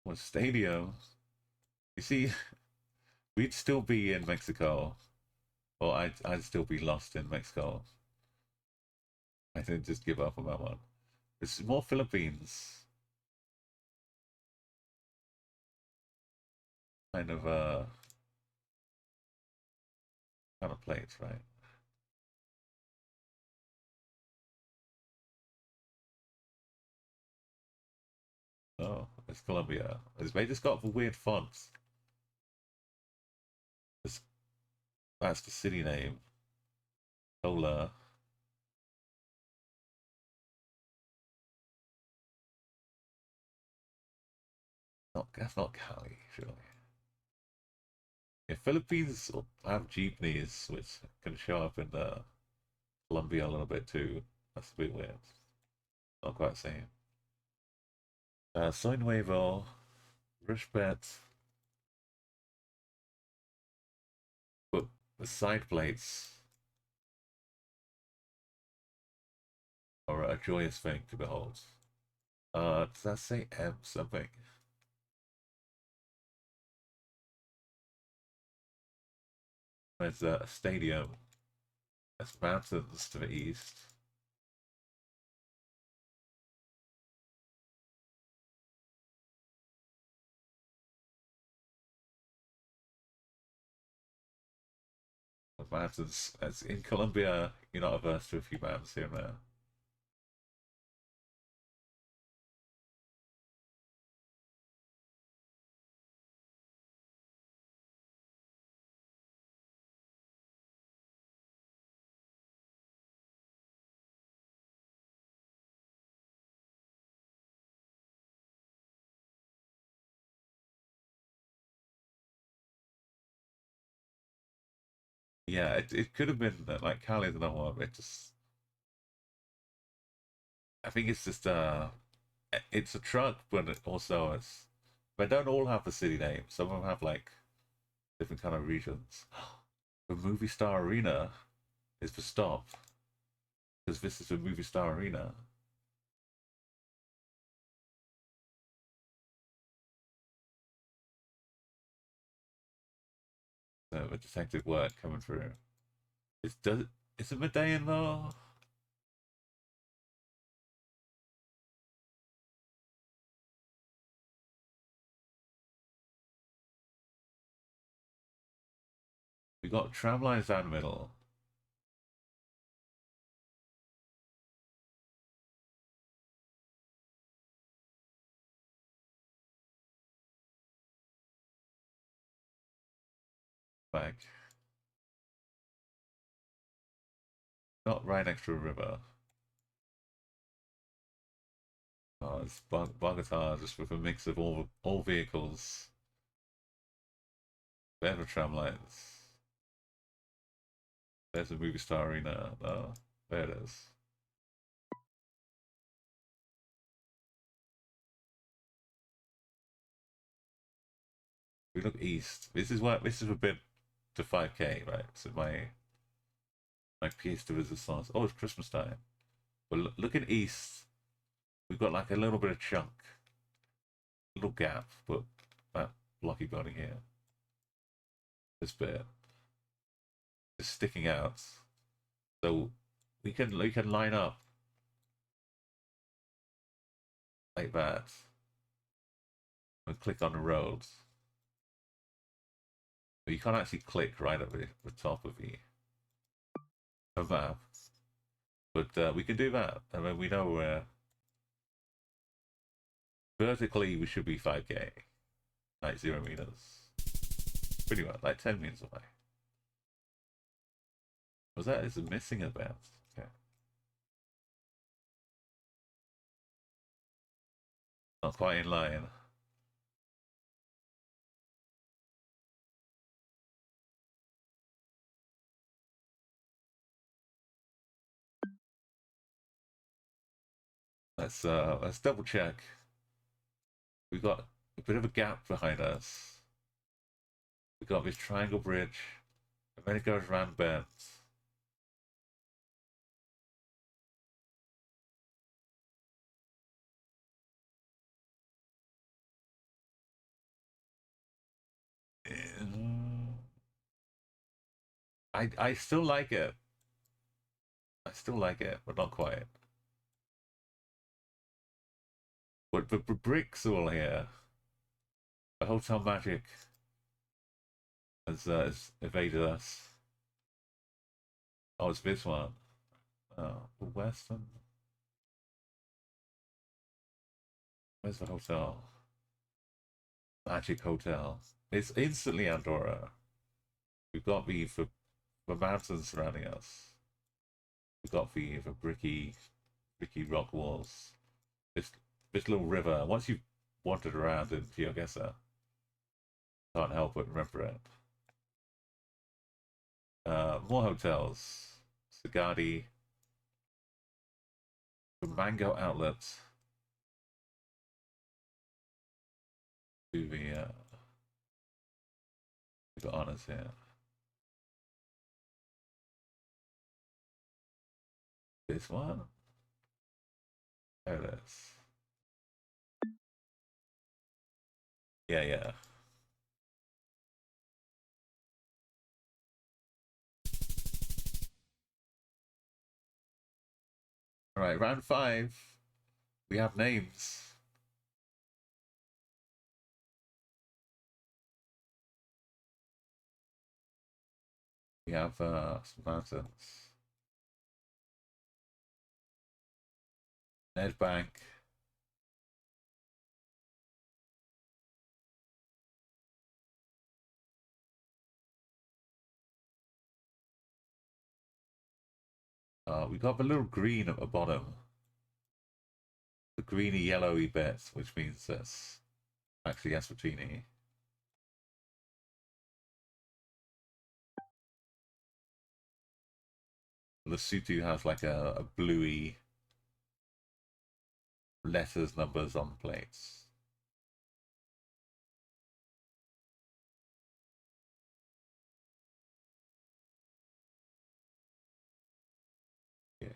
What stadium? You see, we'd still be in Mexico, or I'd still be lost in Mexico. I didn't just give up on that one. It's more Philippines. Kind of kind of place, right? Oh, it's Colombia. They just got the weird fonts. It's, that's the city name. Cola. That's not Cali, surely. Yeah, Philippines have jeepneys, which can show up in Colombia a little bit too. That's a bit weird. Not quite the same. Soy Nuevo, Rushbet, but the side plates are a joyous thing to behold. Does that say M something? There's a stadium. There's mountains to the east. The mountains, as in Colombia, you're not averse to a few mountains here and there. Yeah, it could have been like Cali's another one. It just, I think it's just it's a truck, but it also it's. They don't all have the city name. Some of them have like different kind of regions. The movie star arena is the stop because this is the movie star arena. So the detective work coming through. It's a Medellin though. We got tram lines down the middle. Like not right next to a river. Oh, it's Bogota just with a mix of all vehicles. There are the tram lines. There's a movie star arena. Oh, there it is. We look east. This is a bit to 5K, right? So my piece de resistance. Oh, it's Christmas time. But looking east, we've got like a little bit of chunk, little gap, but that blocky building here, this bit is sticking out. So we can line up like that and click on the roads. But you can't actually click right at the top of the map. But we can do that. I mean, we know vertically we should be 5k, like 0 meters. Pretty much, like 10 meters away. Was that is missing a bit? Okay. Not quite in line. Let's double check. We've got a bit of a gap behind us. We've got this triangle bridge, and then it goes around bends. I still like it. I still like it, but not quite. But the bricks are all here. The hotel magic has evaded us. Oh, it's this one. Oh, the Western. Where's the hotel? Magic Hotel. It's instantly Andorra. We've got the mountains surrounding us. We've got the bricky rock walls. This little river. Once you've wandered around in Geoguessr, can't help but remember it. More hotels. Sagadi. The Mango Outlet. To the we got honors here. This one? There it is. Yeah, yeah. Alright, round 5. We have names. We have some mountains. Ned Bank. We got the little green at the bottom. The greeny yellowy bit, which means that's actually Eswatini. Lesotho has like a bluey letters, numbers on plates. Yeah.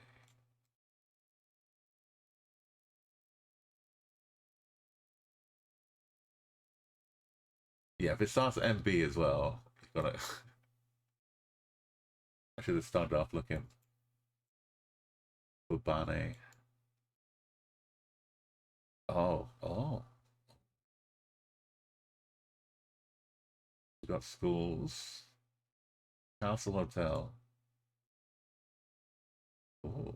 Yeah, if it starts at MB as well, you've got to. I should have started off looking for Bane. Oh, oh. We got schools, Castle Hotel. Oh.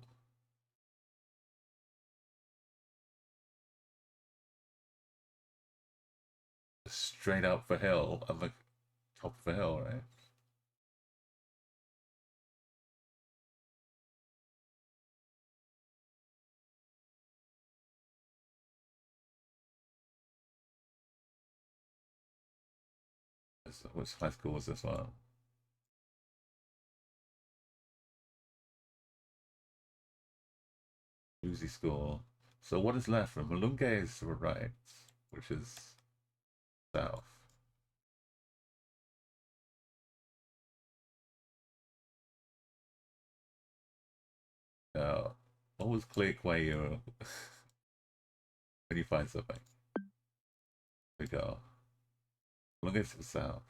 Straight up the hill, on the top of the hill, right? Which high school was this one? Uzi School. So what is left from Malunge is right, which is south. Always click where you when you find something. There we go. Malunge is to the south.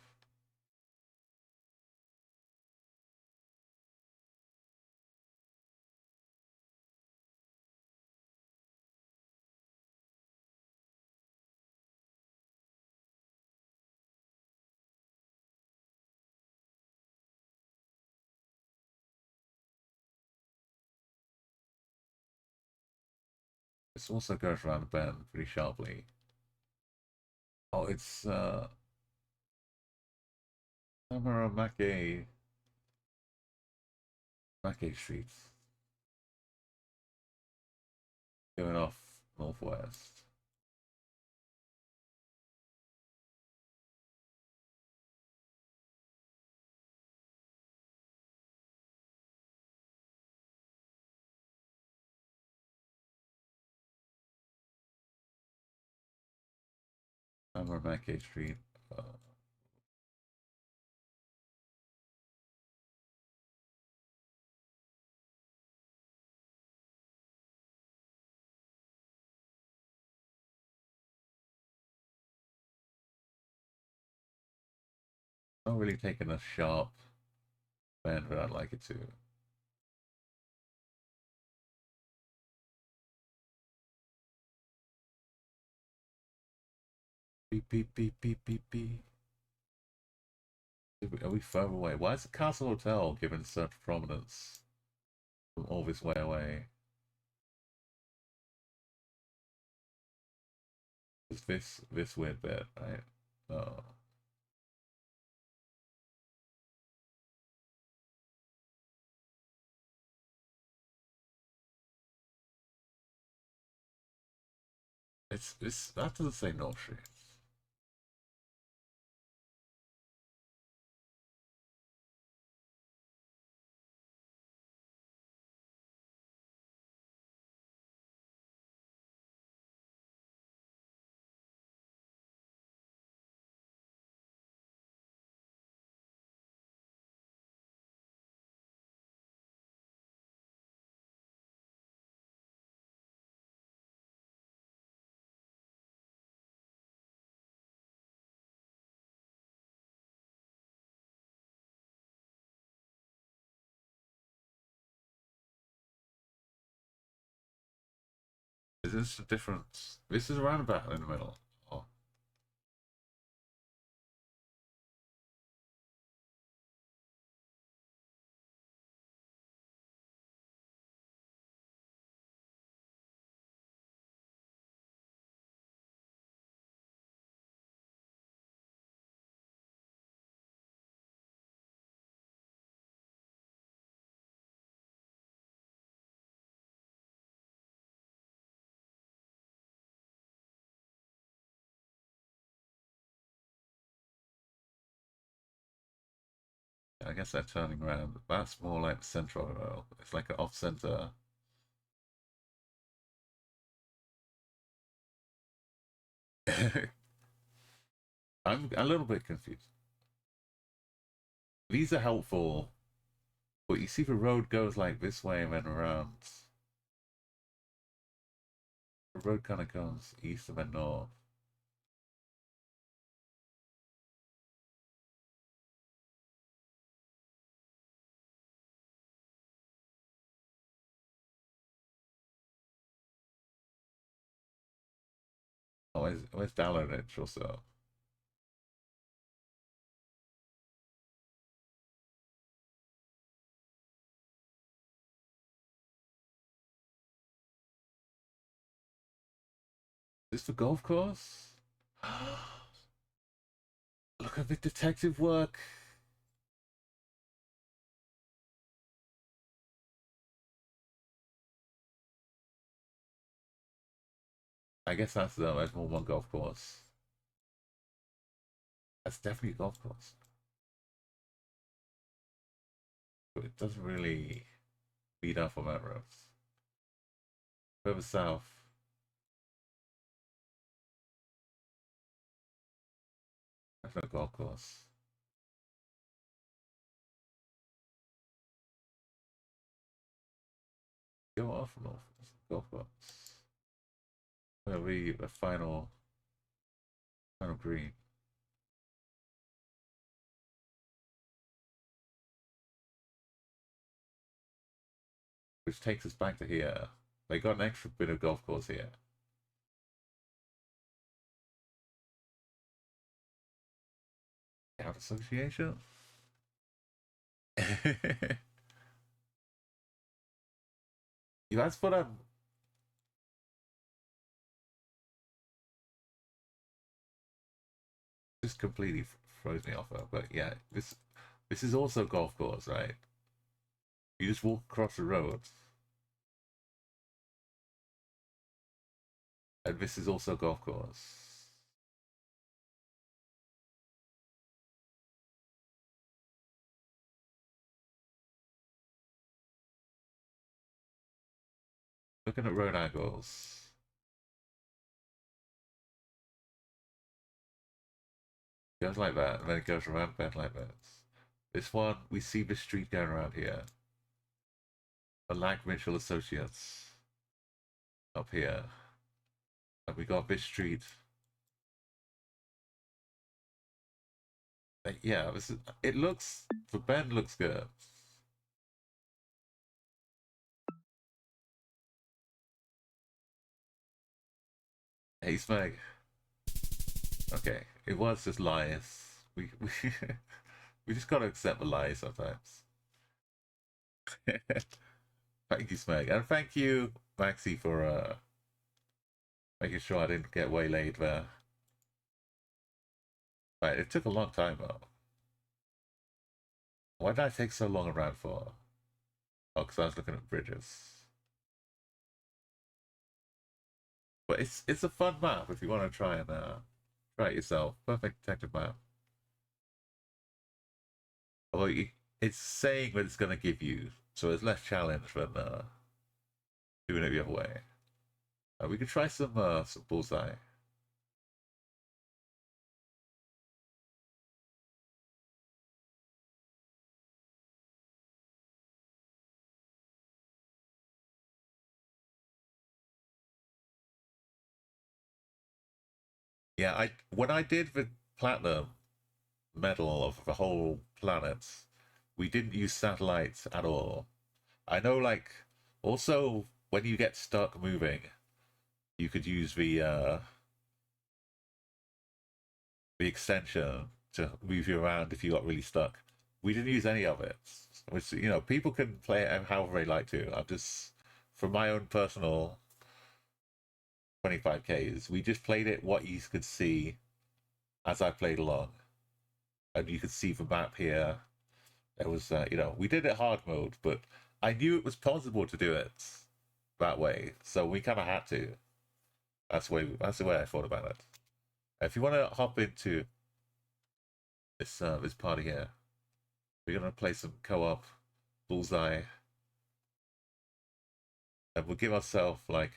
This also goes around the bend pretty sharply. Oh, it's Samara Make Street. Going off northwest. Samara Make Street. Not really taking a sharp bend, but I'd like it to. Beep, beep, beep, beep, beep, beep. Are we further away? Why is the Castle Hotel given such prominence from all this way away? Is this weird bit, right? Oh. It's that doesn't say North Street. Is this a difference? This is a roundabout in the middle. Oh. I guess they're turning around. That's more like central road. It's like an off-center. I'm a little bit confused. These are helpful, but you see the road goes like this way and then around. The road kind of goes east and then north. Oh, where's Dallarich also? Is this the golf course? Look at the detective work. I guess that's more one golf course. That's definitely a golf course. But it doesn't really beat up on that road. Further south. That's no golf course. Go off north. Golf course. Where'll be the final green. Which takes us back to here. They got an extra bit of golf course here. Out association? That's what I'm. completely throws me off. But yeah, this is also golf course, right? You just walk across the road, and this is also golf course. Looking at road angles. Goes like that, and then it goes around bend like this. This one, we see the street going around here. The Lag Mitchell Associates up here. And we got this street. Yeah, this is, it looks, the bend looks good. Hey, Smeg. Okay, it was just lies. We we just gotta accept the lies sometimes. Thank you, Smeg, and thank you, Maxi, for making sure I didn't get waylaid there. Right, it took a long time though. Why did I take so long around for? Oh, because I was looking at bridges. But it's a fun map if you want to try and try it yourself. Perfect detective map. Although it's saying what it's going to give you, so it's less challenge than doing it the other way. We could try some bullseye. Yeah, when I did the platinum medal of the whole planet, we didn't use satellites at all. I know, like, also when you get stuck moving, you could use the extension to move you around if you got really stuck. We didn't use any of it, which, you know, people can play it however they like to. I'm just, from my own personal 25Ks, we just played it what you could see as I played along. And you could see the map here. It was, you know, we did it hard mode, but I knew it was possible to do it that way, so we kind of had to. That's the way I thought about it. If you want to hop into this party here, we're gonna play some co-op bullseye, and we'll give ourselves like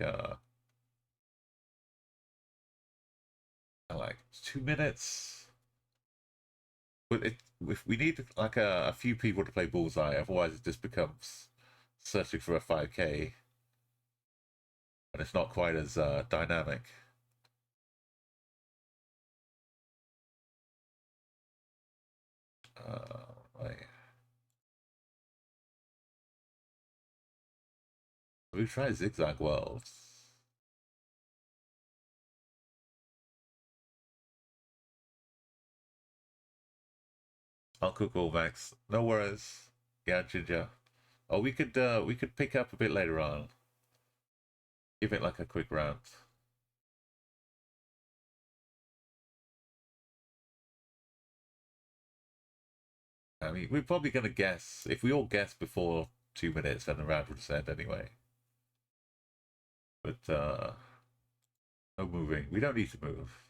2 minutes. But if we need like a few people to play bullseye, otherwise it just becomes searching for a 5K, and it's not quite as dynamic. Right. We try zigzag worlds. Uncle Cool Max, no worries. Yeah, Ginger. Oh, we could pick up a bit later on. Give it like a quick round. I mean, we're probably gonna guess. If we all guess before 2 minutes, then the round would just end anyway. But no moving. We don't need to move.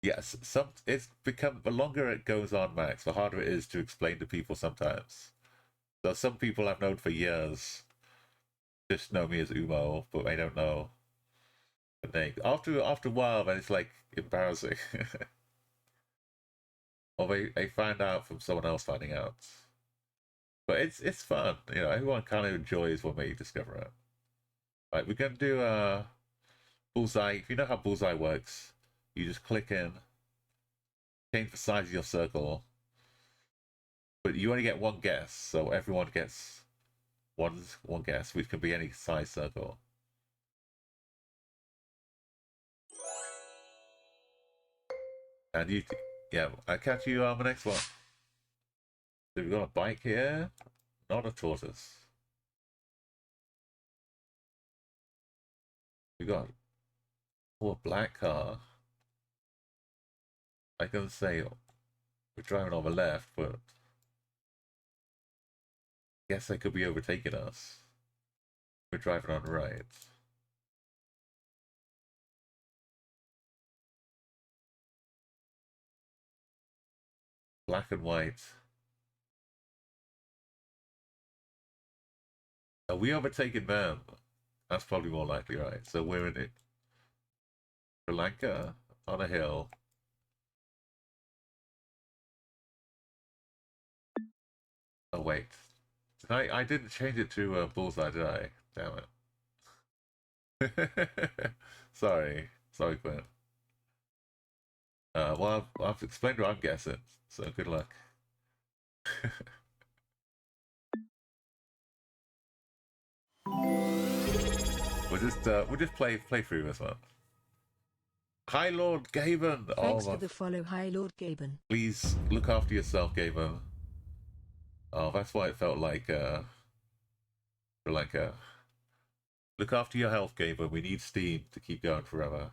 Yes, it's become the longer it goes on, Max, the harder it is to explain to people sometimes. So some people I've known for years just know me as Umo, but they don't know the name. After a while, then it's like embarrassing. Or they find out from someone else finding out. But it's fun, you know. Everyone kind of enjoys when they discover it. Right, we're gonna do bullseye. If you know how bullseye works, you just click in, change the size of your circle, but you only get one guess, so everyone gets one guess, which can be any size circle. And yeah, I'll catch you on the next one. So we've got a bike here, not a tortoise. We got a black car. I can say we're driving on the left, but I guess they could be overtaking us. We're driving on the right. Black and white. Are we overtaking them? That's probably more likely, right? So we're in it. Sri Lanka on a hill. Oh wait, I didn't change it to bullseye, did I? Damn it. Sorry, Quinn. Well, I've explained what I'm guessing, so good luck. We'll just play through this one. Hi, Lord Gaben. Thanks for the follow. Hi, Lord Gaben. Please look after yourself, Gaben. Oh, that's why it felt like look after your health, Gaben. We need steam to keep going forever.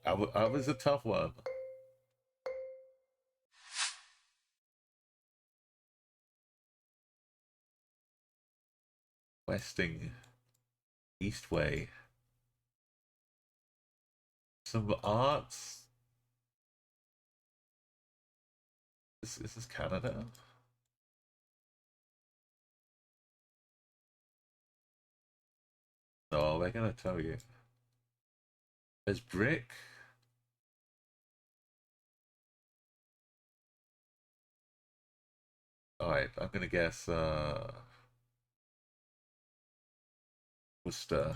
I was a tough one. Westing, Eastway. Some arts. This is Canada. No, they're gonna tell you. There's brick. Alright, I'm gonna guess Worcester.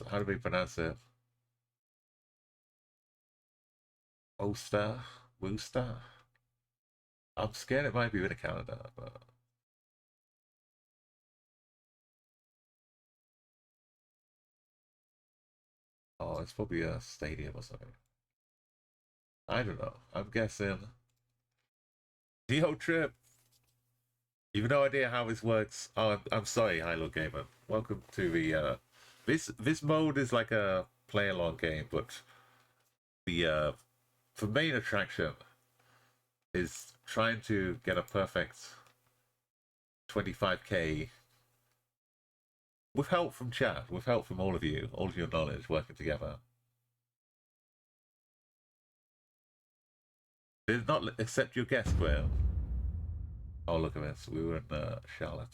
How do we pronounce it? Worcester? I'm scared it might be in Canada, but oh, it's probably a stadium or something. I don't know. I'm guessing Geo Trip. You've no idea how this works. Oh, I'm sorry, Hilo Gamer. Welcome to the this mode is like a play along game, but the main attraction is trying to get a perfect 25k with help from chat, with help from all of you, all of your knowledge working together. Did not accept your guess, Quail. Oh, look at this. We were in Charlotte.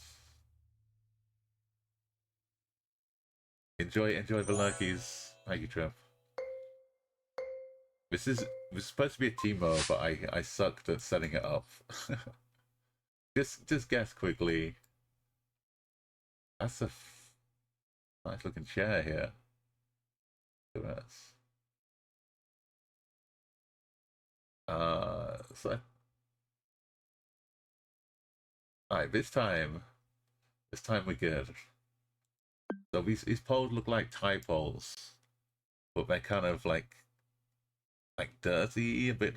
Enjoy the lurkies. Thank you, Trev. This was supposed to be a team mode, but I sucked at setting it up. just guess quickly. That's a nice looking chair here. Look at this. So alright, this time we're good. So these poles look like tie poles, but they're kind of like dirty, a bit.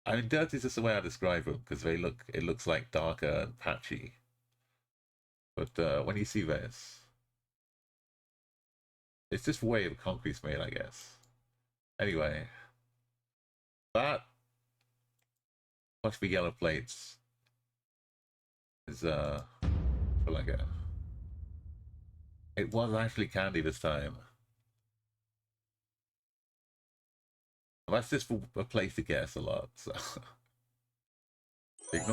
I mean, dirty is just the way I describe them because it looks like darker and patchy. But when you see this, it's just way of concrete's made, I guess. Anyway, that must be yellow plates. Is like a. It was actually candy this time. That's just for a place to guess a lot. So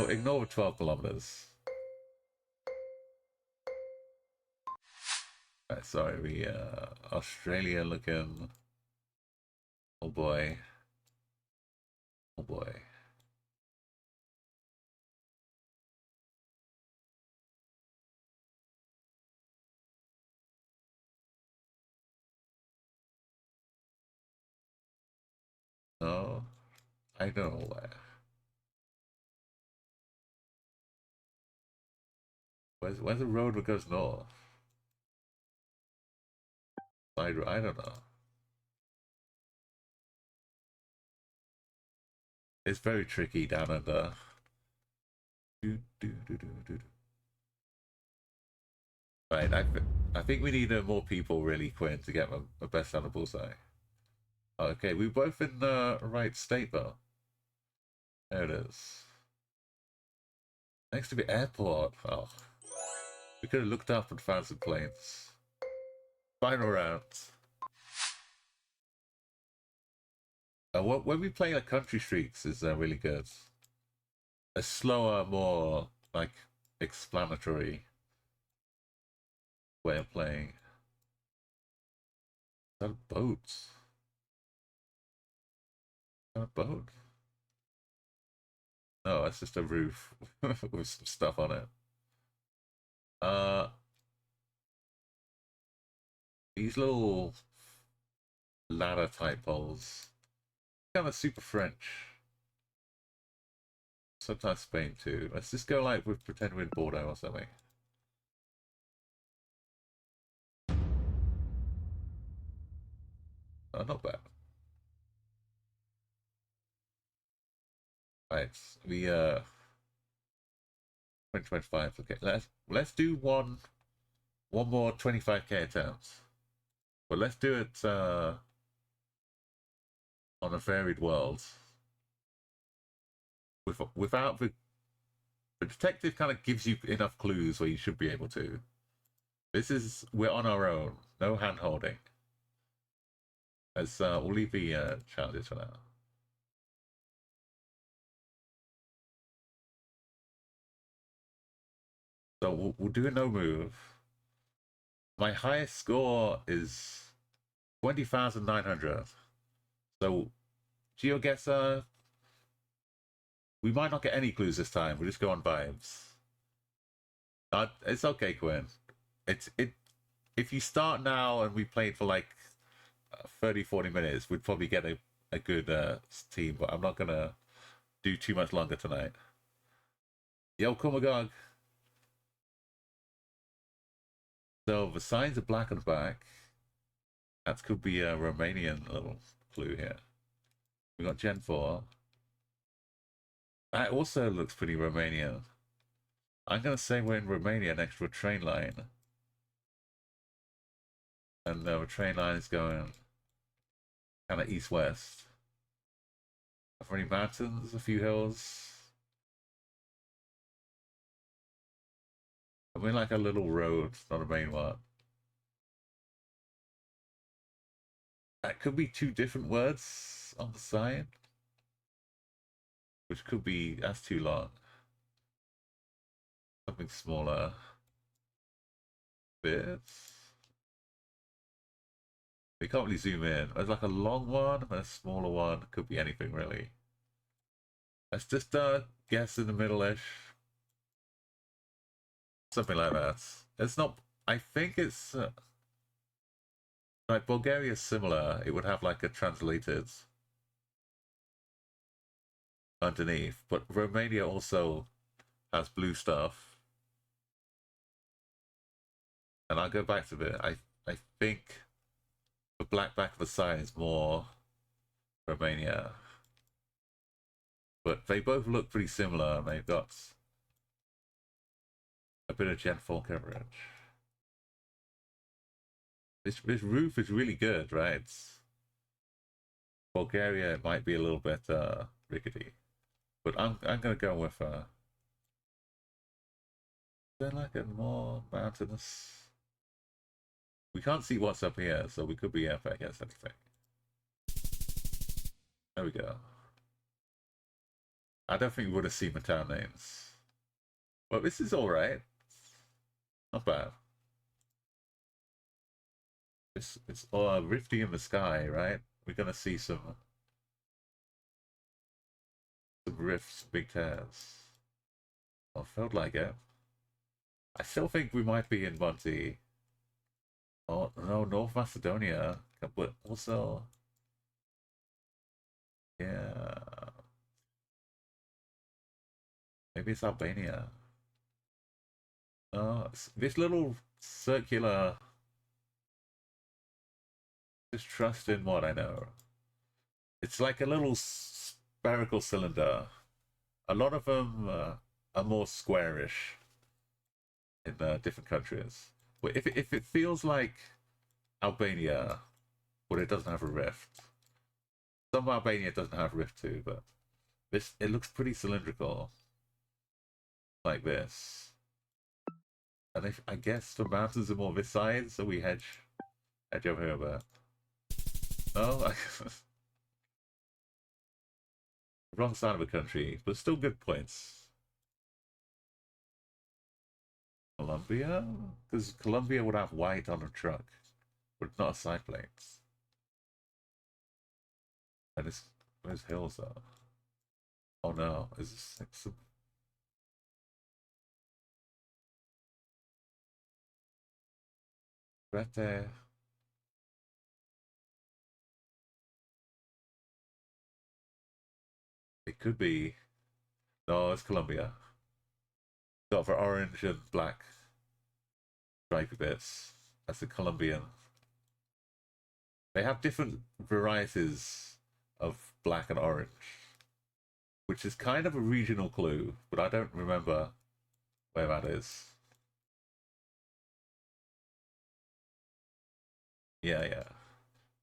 ignore 12 kilometers. Right, sorry, we Australia looking. Oh boy. Oh boy. No, I don't know where. Where's the road that goes north? I don't know. It's very tricky down under. Right, I think we need more people really, Quinn, to get a best on the bullseye. Okay, we're both in the right state though. There it is. Next to the airport. Oh, we could have looked up and found some planes. Final round. When we play like country streets is really good. A slower, more like explanatory way of playing. Is that a boat? Is that a boat? No, that's just a roof with some stuff on it. These little ladder type poles. Kind of super French. Sometimes Spain too. Let's just go like with pretend we're in Bordeaux or something. Oh, not bad. Right, we 2025. Okay, let's do one more 25k attempts, but let's do it on a varied world. Without the detective kind of gives you enough clues where you should be able to. We're on our own, no hand holding. As we'll leave the challenges for now. So we'll do a no move. My highest score is 20,900. So Geoguessr, we might not get any clues this time. We'll just go on vibes. It's okay, Quinn. If you start now and we played for like 30-40 minutes, we'd probably get a good team, but I'm not gonna do too much longer tonight. Yo, Kumagog. So the signs are black on the back. That could be a Romanian little clue here. We got Gen 4. That also looks pretty Romanian. I'm gonna say we're in Romania next to a train line. And the train line is going kind of east-west. Are there any mountains? A few hills? I mean, like a little road, not a main one. That could be two different words on the side. Which could be, that's too long. Something smaller. Bits. We can't really zoom in. There's like a long one and a smaller one. Could be anything really. Let's just guess in the middle-ish. Something like that. It's not, I think it's like Bulgaria is similar. It would have like a translated underneath, but Romania also has blue stuff. And I'll go back to it. I think the black back of the sign is more Romania. But they both look pretty similar, and they've got a bit of Gen 4 coverage. This roof is really good, right? Bulgaria, it might be a little bit rickety. But I'm gonna go with then like a more mountainous. We can't see what's up here, so we could be up against anything. There we go. I don't think we would have seen the town names. Well, this is alright. Not bad. It's all rifty in the sky, right? We're gonna see some rifts, big tears. I felt like it. I still think we might be in Monty. Oh no, North Macedonia, but also, yeah, maybe it's Albania. This little circular. Just trust in what I know. It's like a little spherical cylinder. A lot of them are more squarish in different countries. But if it feels like Albania, but it doesn't have a rift. Some Albania doesn't have a rift too, but this it looks pretty cylindrical, like this. And if, I guess the mountains are more this side, so we hedge over here, but no, wrong side of the country, but still good points. Colombia, because Colombia would have white on a truck, but not a side plates. And it's where's hills though? Oh no, is this some... right there? It could be. No, it's Colombia. Got for orange and black stripy bits. That's the Colombian. They have different varieties of black and orange, which is kind of a regional clue, but I don't remember where that is. Yeah, yeah.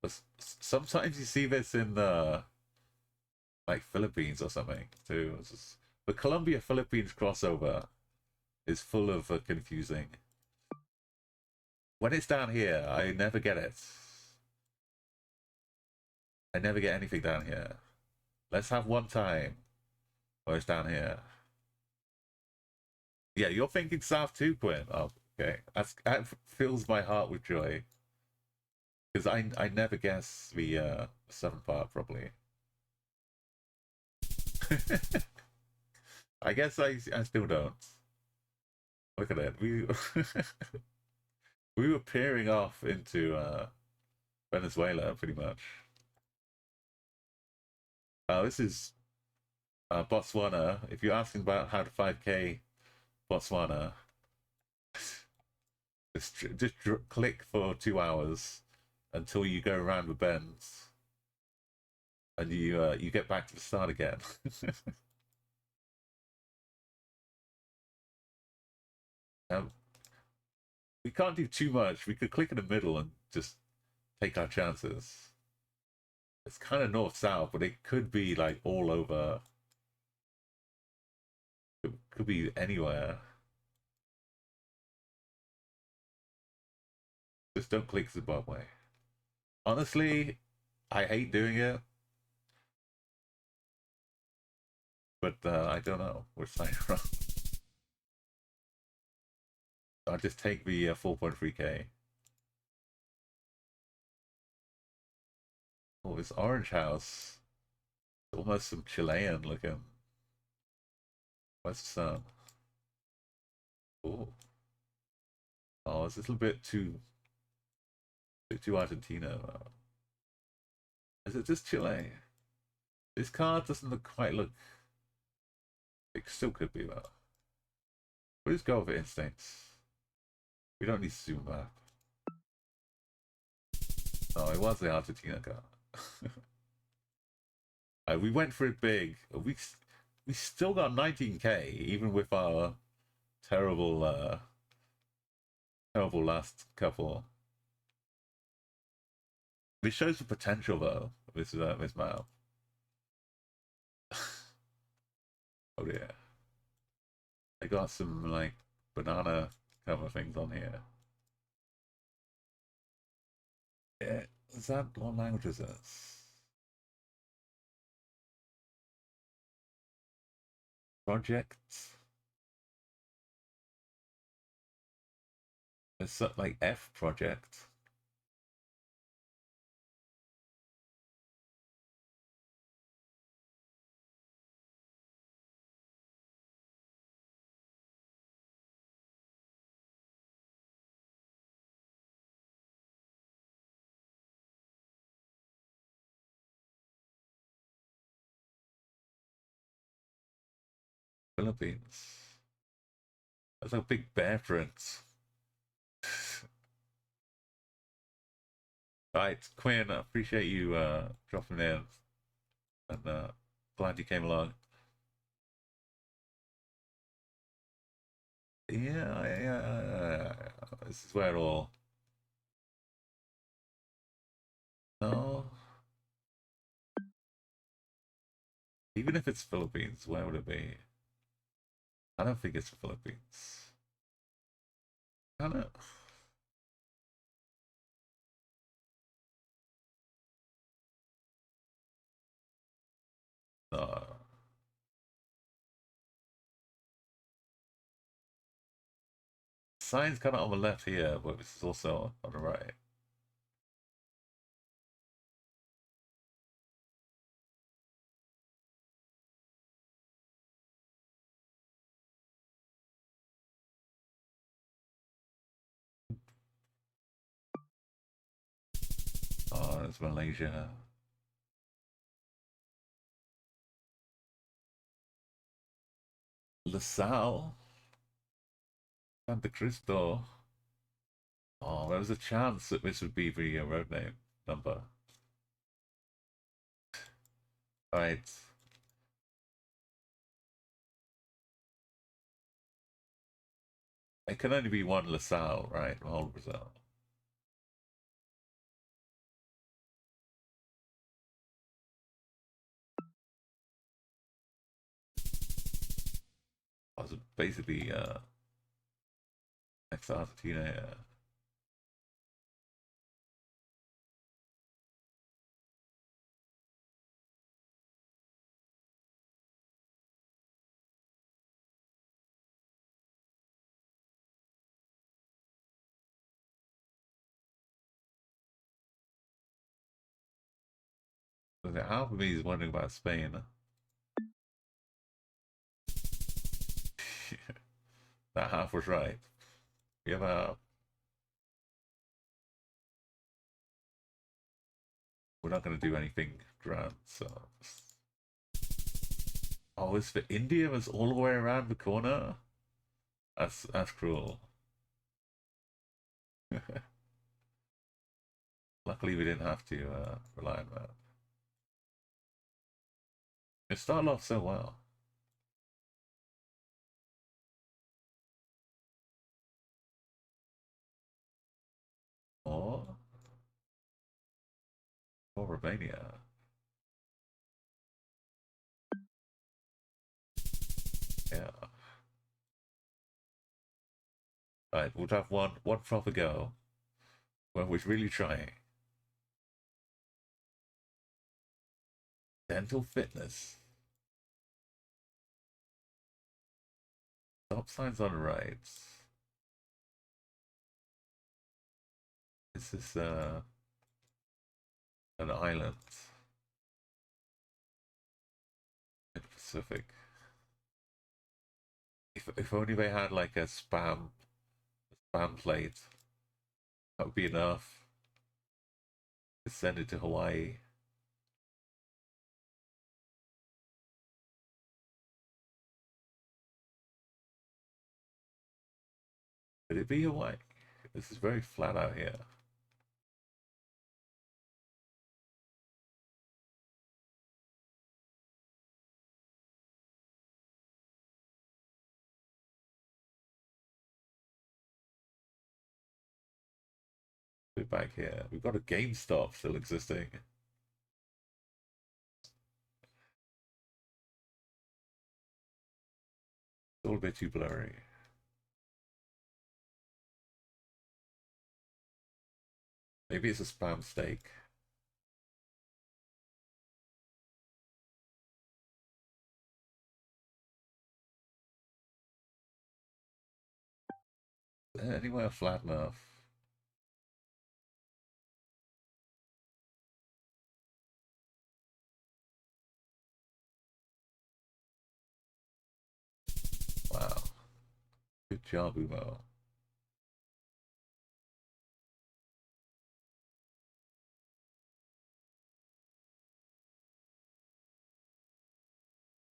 But sometimes you see this in like Philippines or something too. The Colombia Philippines crossover is full of confusing. When it's down here, I never get it. I never get anything down here. Let's have one time where it's down here. Yeah, you're thinking south too, Quinn. Oh, okay. That fills my heart with joy. Because I never guess the southern part properly. I guess I still don't. Look at it. We we were peering off into Venezuela pretty much. This is Botswana. If you're asking about how to 5K Botswana, just click for 2 hours until you go around the bends, and you get back to the start again. We can't do too much. We could click in the middle and just take our chances. It's kind of north-south, but it could be like all over. It could be anywhere. Just don't click Zimbabwe. Honestly, I hate doing it. But I don't know which side from. I'll just take the 4.3K. Oh, this orange house. Almost some Chilean looking. Where's the sun? Oh. Oh, it's a little bit too Argentina. Is it just Chile? This card doesn't quite look. It still could be though. We'll just go over instincts. We don't need to zoom up. Oh, it was the Argentina card. We went for it big. We still got 19K even with our terrible terrible last couple. This shows the potential though. This map. Oh yeah. I got some like banana cover things on here. Yeah, is that what language is this? Project. It's like F project. Philippines. That's a big bear print. Right, Quinn, I appreciate you dropping in, and glad you came along. Yeah. This is where it all. No. Even if it's Philippines, where would it be? I don't think it's Philippines. I don't. No. Sign's kind of on the left here, but this is also on the right. Oh, it's Malaysia. LaSalle, Santa Cristo. Oh, there was a chance that this would be the road name number. Right. It can only be one LaSalle, right? The whole Brazil. I was basically next to Argentina. Yeah. So the half of me is wondering about Spain. That half was right. We have a. We're not going to do anything grand, so. Oh, it's for India was all the way around the corner? That's cruel. Luckily, we didn't have to rely on that. It started off so well. Or, or Romania. Yeah. Right, we'll have one proper go when we're really trying. Dental fitness. Stop signs on the right. This is an island in the Pacific. If only they had like a spam plate, that would be enough to send it to Hawaii. Could it be Hawaii? This is very flat out here. We're back here. We've got a GameStop still existing. It's all a bit too blurry. Maybe it's a spam steak. Anywhere flat enough. Wow. Good job, Umo.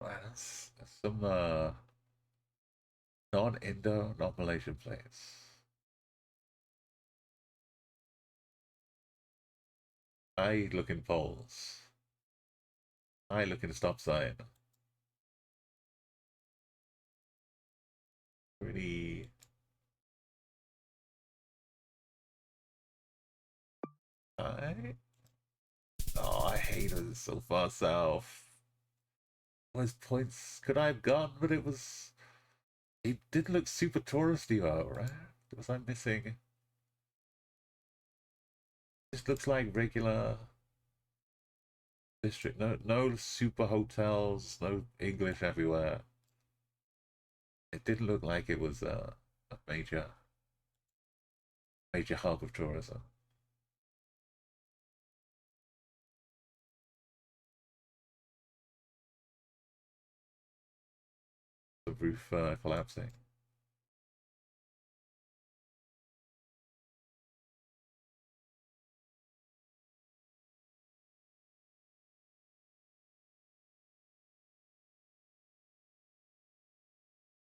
Wow, that's some non-Indo, non-Malaysian place. I look in poles. I look in a stop sign. pretty. I. Oh, I hate it. It's so far south. Those points could I have gotten, but it was. It didn't look super touristy though, right? Was I missing? This looks like regular district. No super hotels. No English everywhere. It didn't look like it was a major hub of tourism. The roof collapsing.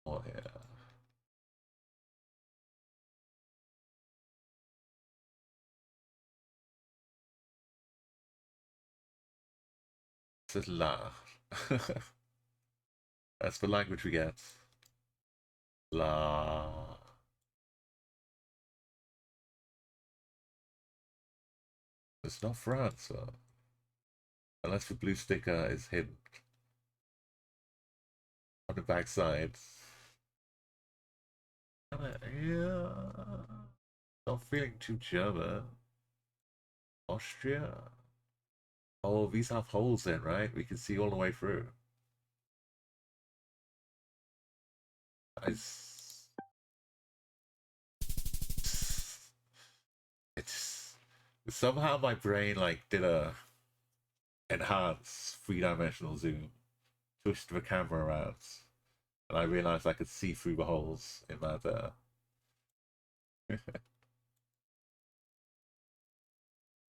Oh yeah. This is la. That's the language we get. La. It's not France, though. Unless the blue sticker is hidden on the backside. Yeah. Not feeling too German. Austria. Oh, these have holes in, right? We can see all the way through. It's somehow my brain like did a enhance three-dimensional zoom, twisted the camera around, and I realized I could see through the holes in that.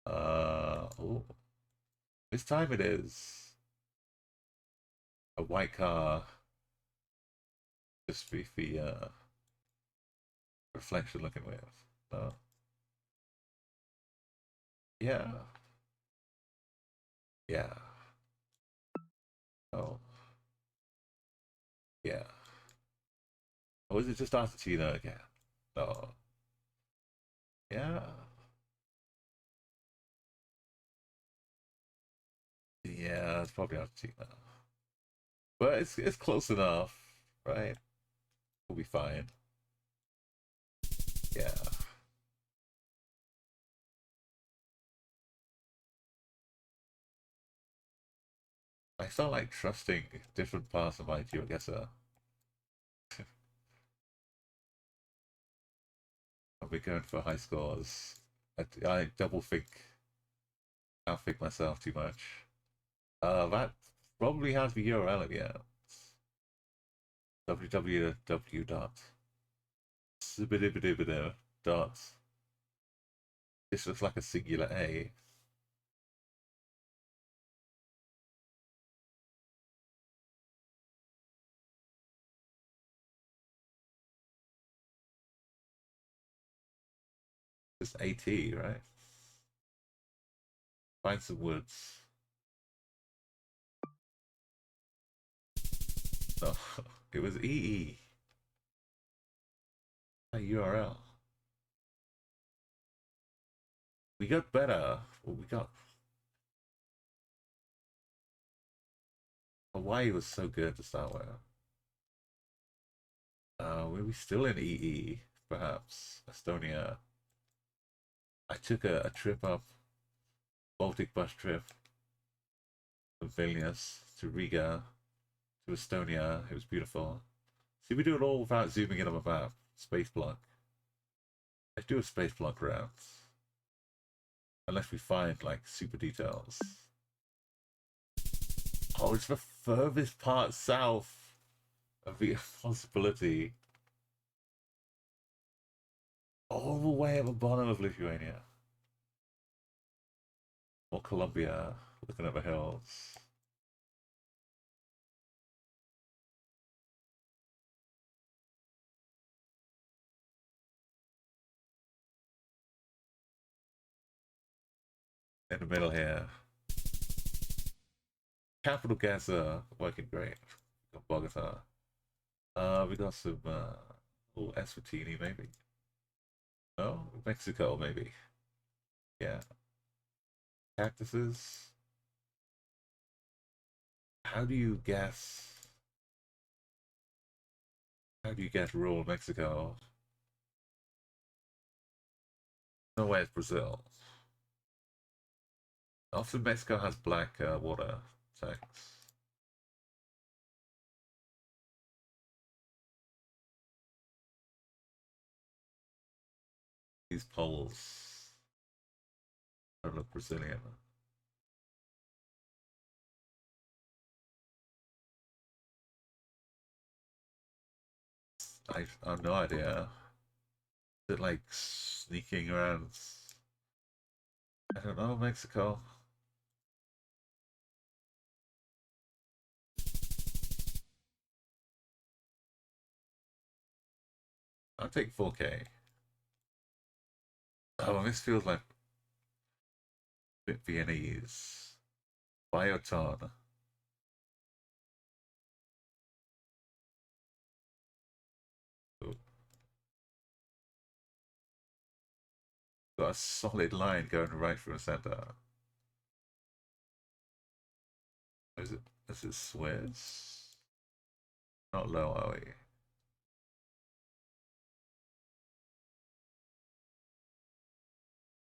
Oh, this time it is a white car, just with the reflection looking weird. No. Yeah. Yeah. Oh. Yeah. Or is it just Argentina again? No. Yeah. Yeah, it's probably Argentina. But it's close enough, right? We'll be fine. Yeah. I start like trusting different parts of my Geoguessr. I'll be going for high scores. I double think, outthink myself too much. That probably has the URL at the end. www dot. This looks like a singular A. It's AT, right? Find some woods. No, it was EE. A URL. We got better. Well, we got. Hawaii was so good to start with. Were we still in EE? Perhaps Estonia. I took a trip up, Baltic bus trip from Vilnius to Riga to Estonia. It was beautiful. See, we do it all without zooming in on the map. Space block. Let's do a space block route. Unless we find like super details. Oh, it's the furthest part south of the possibility. All the way at the bottom of Lithuania. Or Colombia, looking at the hills. In the middle here. Capital Gaza, working great. We got Bogota. We got some Oh, Eswatini, maybe. No, Mexico, maybe. Yeah. Cactuses. How do you guess? How do you guess rural Mexico? No way it's Brazil. Often Mexico has black water tanks. These poles don't look Brazilian. I have no idea. Is it like sneaking around? I don't know, Mexico. I'll take 4K. Oh, this feels like a bit Viennese. Bioton. Ooh. Got a solid line going right through the center. Is it? Is it Swiss? Not low, are we?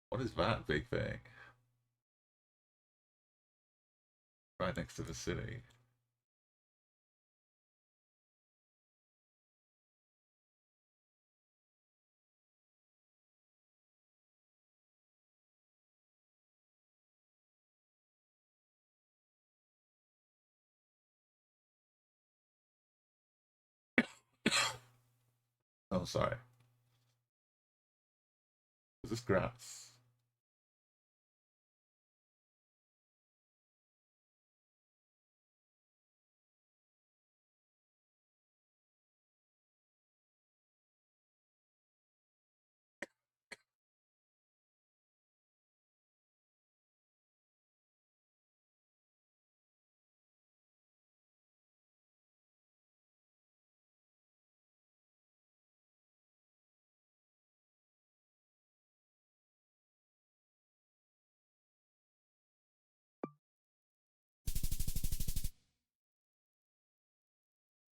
What is that big thing? Right next to the city. Oh, sorry. Is this grass?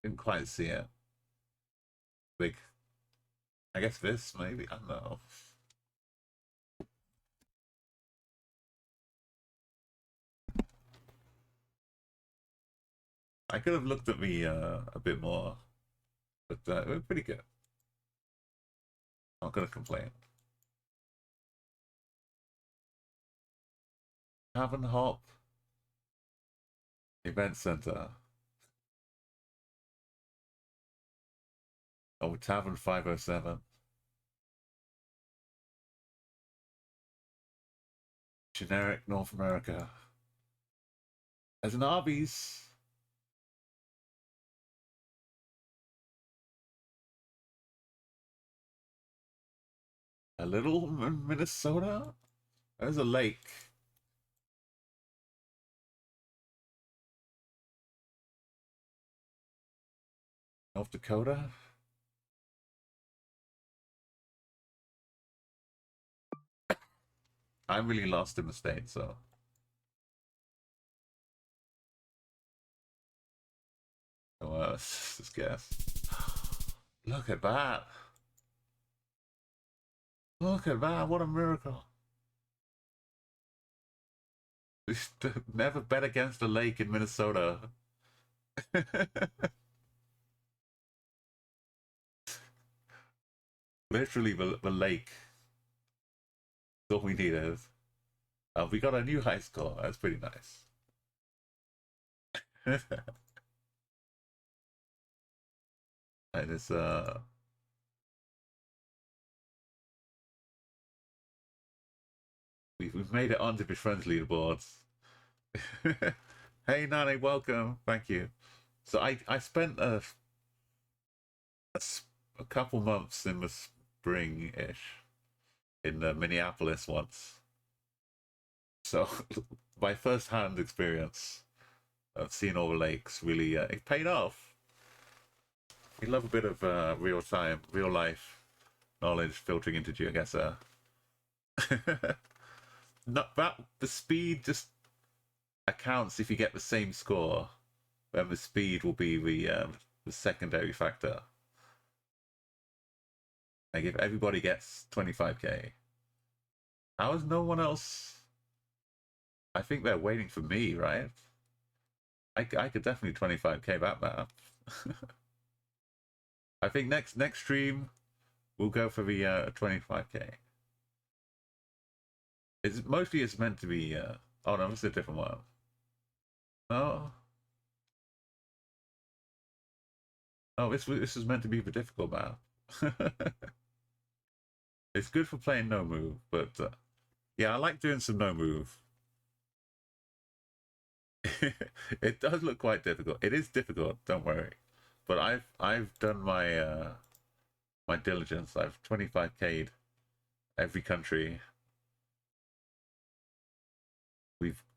Didn't quite see it. Big. I guess this, maybe. I don't know. I could have looked at me a bit more, but we're pretty good. Not gonna complain. Tavern Hop Event Center. Oh, Tavern 507. Generic North America. As an Arby's. A little Minnesota? There's a lake. North Dakota? I'm really lost in the state, so. Oh, let's guess. Look at that. Look at that. What a miracle. Never bet against a lake in Minnesota. Literally, the lake. That's all we needed. We got a new high score. That's pretty nice. And it's we've made it onto the friends leaderboards. Hey Nane, welcome. Thank you. So I spent a couple months in the spring-ish in Minneapolis once. So my first-hand experience of seeing all the lakes really it paid off. We love a bit of real time, real life knowledge filtering into Geoguessr. Not that the speed just accounts if you get the same score, then the speed will be the secondary factor. Like if everybody gets 25k, how is no one else? I think they're waiting for me, right? I could definitely 25k that map. I think next stream we'll go for the 25k. It's mostly it's meant to be. Oh no, this is a different one. No. Oh, this is meant to be the difficult map. It's good for playing no move, but yeah, I like doing some no move. It does look quite difficult. It is difficult, don't worry. But I've done my my diligence. I've 25k'd every country.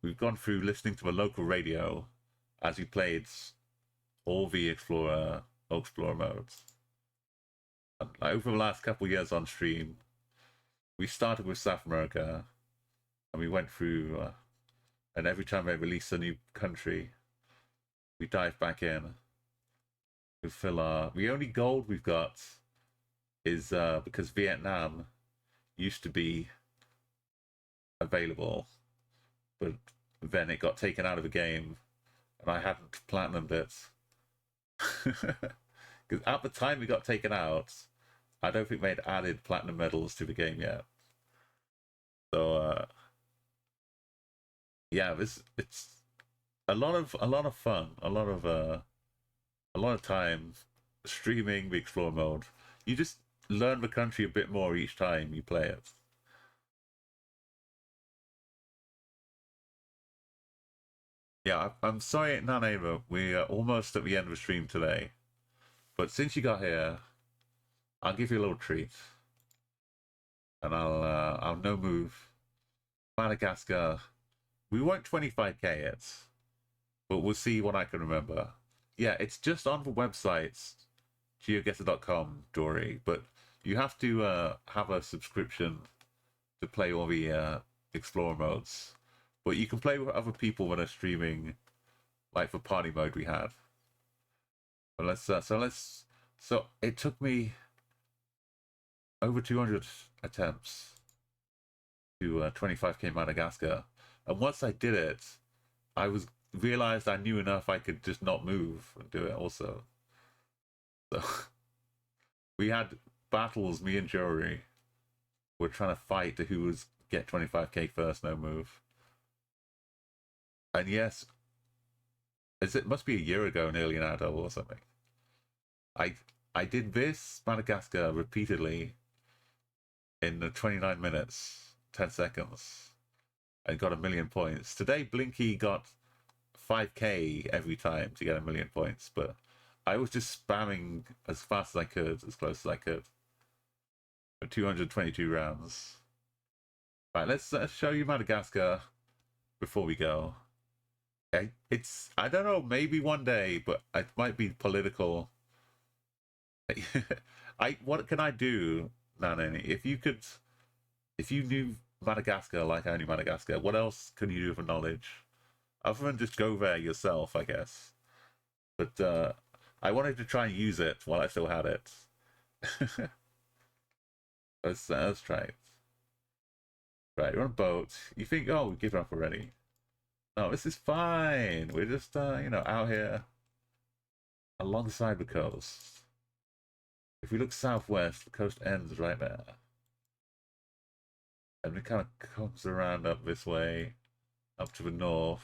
We've gone through listening to a local radio as we played all the Explorer modes. And over the last couple of years on stream, we started with South America, and we went through, and every time they release a new country, we dive back in. We fill our. The only gold we've got is because Vietnam used to be available, but then it got taken out of the game, and I hadn't platinumed it. Because at the time it got taken out, I don't think they'd added platinum medals to the game yet. So yeah, it's a lot of fun, a lot of time streaming the Explore mode. You just learn the country a bit more each time you play it. Yeah, I'm sorry, Nane, we are almost at the end of the stream today. But since you got here, I'll give you a little treat. And I'll no move. Madagascar. We won't 25k it, but we'll see what I can remember. Yeah, it's just on the website, geoguessr.com, Dory, but you have to have a subscription to play all the Explorer modes. But you can play with other people when they're streaming, like the party mode we had. But so it took me over 200 attempts to 25k Madagascar, and once I did it, I realized I knew enough I could just not move and do it also. So we had battles, me and Jory were trying to fight to who was get 25k first, no move. And yes, it must be a year ago, nearly an adult or something. I did this Madagascar repeatedly in the 29 minutes, 10 seconds, and got 1,000,000 points. Today, Blinky got 5k every time to get 1,000,000 points, but I was just spamming as fast as I could, as close as I could, for 222 rounds. Right, let's show you Madagascar before we go. Okay, I don't know, maybe one day, but it might be political. What can I do, Nanani? If you knew Madagascar like I knew Madagascar, what else can you do for knowledge? Other than just go there yourself, I guess. But I wanted to try and use it while I still had it. let's try it. Right, you're on a boat. You think, oh, we've given up already. No, this is fine. We're just, out here alongside the coast. If we look southwest, the coast ends right there. And it kind of comes around up this way, up to the north.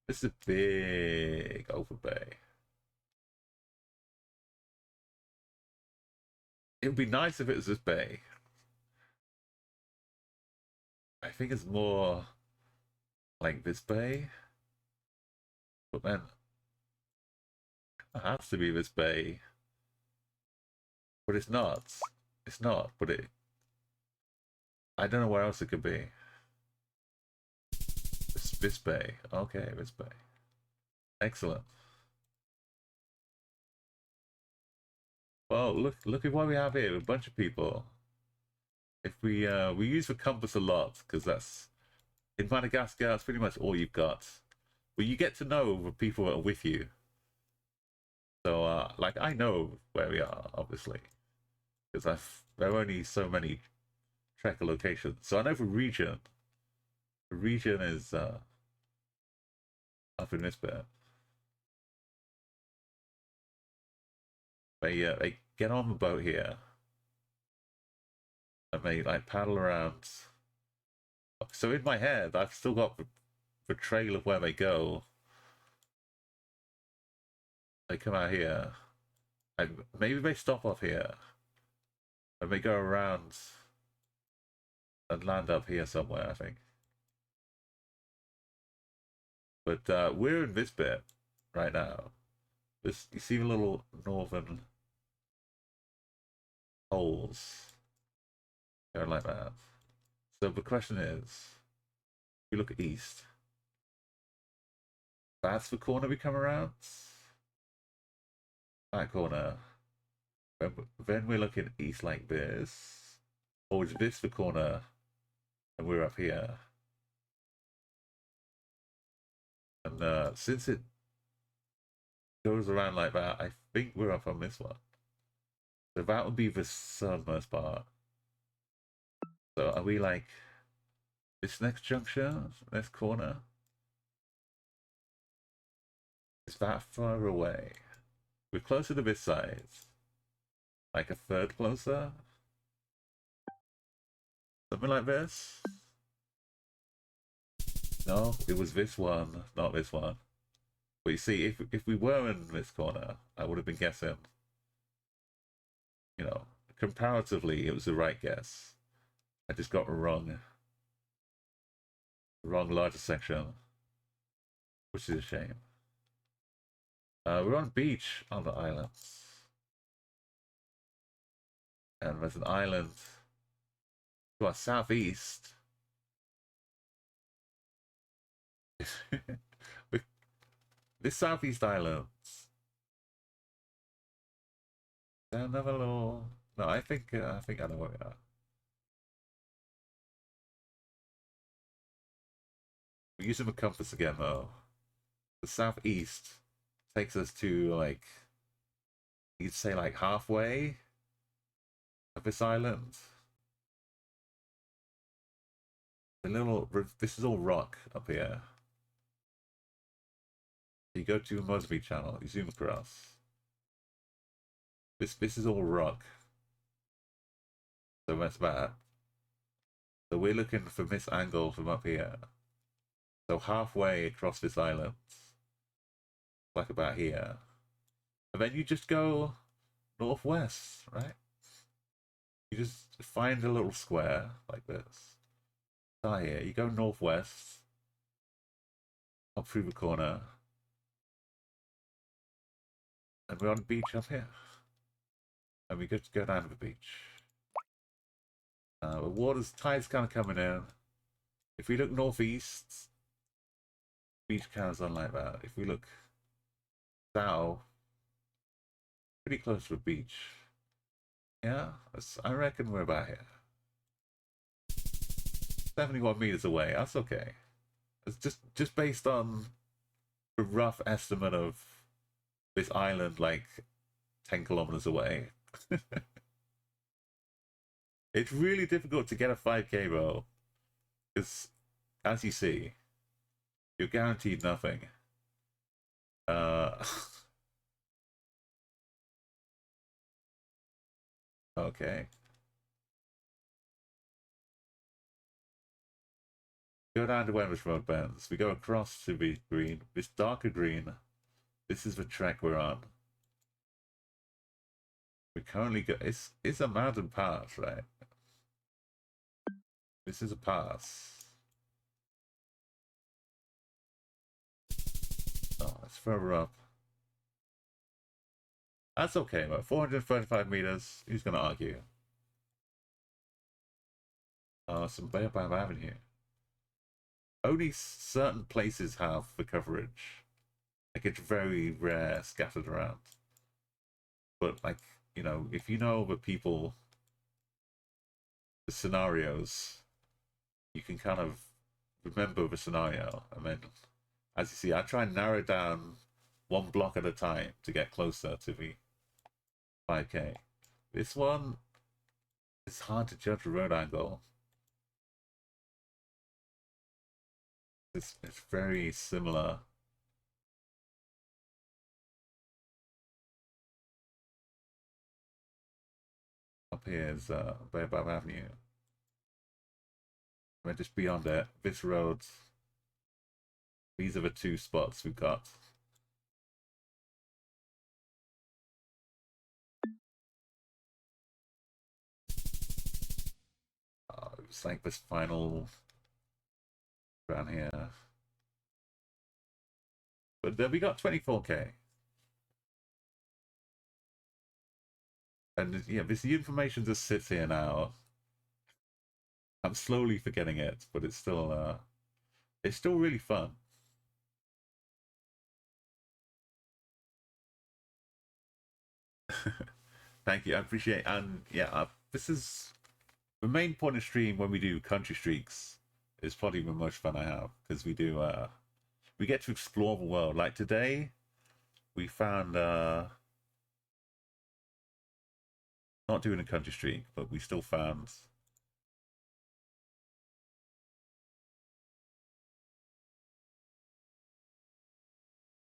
This is a big open bay. It would be nice if it was this bay. I think it's more like this bay. But then it has to be this bay. But it's not. It's not, but I don't know where else it could be. This bay. Okay, this bay. Excellent. Well, look at what we have here. A bunch of people. If we use the compass a lot because that's in Madagascar. That's pretty much all you've got. But you get to know the people that are with you. So like I know where we are, obviously, because there are only so many tracker locations. So I know the region. The region is up in this bit. They get on the boat here. And they like paddle around. So in my head, I've still got the trail of where they go. They come out here. And maybe they stop off here. And they go around and land up here somewhere, I think. But we're in this bit right now. This, you see the little northern holes going like that. So the question is, if you look east, that's the corner we come around. That corner. Then we're looking east like this. Or is this the corner and we're up here? And since it goes around like that, I think we're up on this one. So that would be the southernmost part. So are we like this next junction, this corner? Is that far away? We're closer to this side. Like a third closer? Something like this? No, it was this one, not this one. But you see, if we were in this corner, I would have been guessing. You know, comparatively, it was the right guess. I just got the wrong larger section, which is a shame. We're on beach on the islands. And there's an island to our southeast. This southeast island. Another little. No, I think I know where we are. We're using the compass again though. The southeast takes us to like, you'd say like halfway of this island. This is all rock up here. You go to the Mosby channel, you zoom across. This is all rock. So that's that. So we're looking from this angle from up here. So halfway across this island. Like about here. And then you just go northwest, right? You just find a little square like this. Start here, you go northwest. Up through the corner. And we're on the beach up here. And we get to go down to the beach. The tide's kind of coming in. If we look northeast, beach carries on like that. If we look south, pretty close to the beach. Yeah, I reckon we're about here. 71 meters away, that's okay. It's just based on a rough estimate of this island, like 10 kilometers away. It's really difficult to get a 5K roll, because as you see, you're guaranteed nothing. Okay. Go down to where this road bends. We go across to the green, this darker green. This is the track we're on. We currently go. It's a mountain pass, right? This is a pass. Oh, it's further up. That's okay, but 435 meters. Who's gonna argue? Some Baobab Avenue. Only certain places have the coverage. Like it's very rare, scattered around. But like you know, if you know the people, the scenarios, you can kind of remember the scenario, and then, as you see, I try and narrow down one block at a time to get closer to the 5K. This one, it's hard to judge the road angle. It's very similar. Up here is Baobab Avenue. And just beyond it, this road. These are the two spots we've got. It's like this final around here. But then we got 24K. And yeah, this information just sits here now. I'm slowly forgetting it, but it's still really fun. Thank you, I appreciate it. And yeah, this is the main point of stream when we do country streaks. Is probably the most fun I have, because we do we get to explore the world. Like today, we found not doing a country streak, but we still found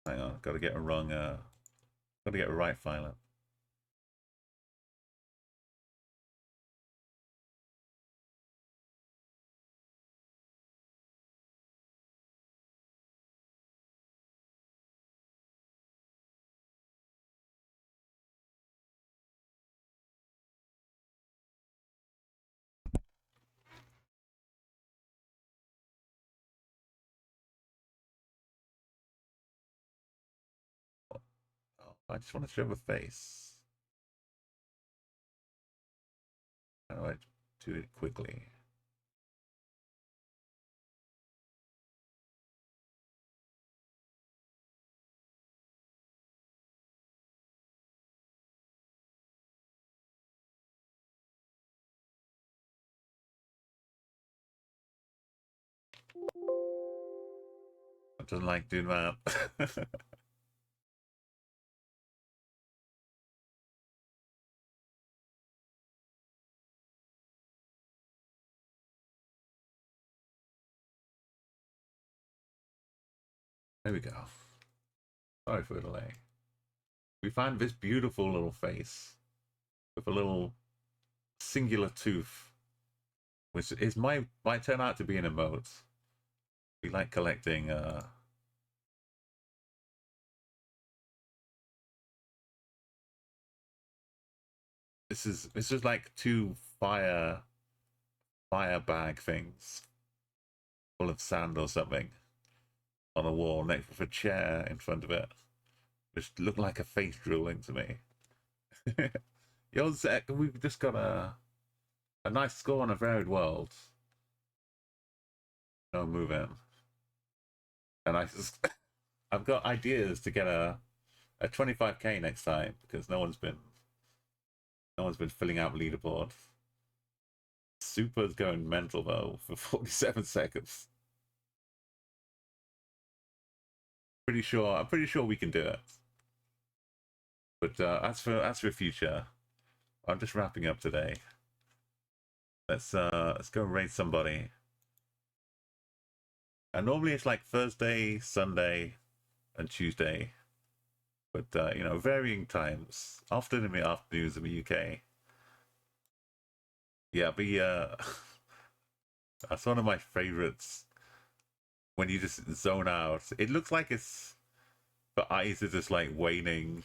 hang on, gotta get a right file up. I just want to show the face. How do I do it quickly? I don't like doing that. There we go. Sorry for the delay. We find this beautiful little face with a little singular tooth, which is might turn out to be an emote. We like collecting this is like two fire bag things full of sand or something on a wall next to a chair in front of it, which looked like a face drooling to me. Yo, Zach, we've just got a nice score on a varied world. No move in. And I've got ideas to get a 25K next time, because no one's been filling out leaderboard. Super's going mental though for 47 seconds. I'm pretty sure we can do it. But as for future, I'm just wrapping up today. Let's go raid somebody. And normally it's like Thursday, Sunday, and Tuesday. But you know, varying times. Often in the afternoons in the UK. Yeah, but that's one of my favorites. When you just zone out, it looks like the eyes are just like waning.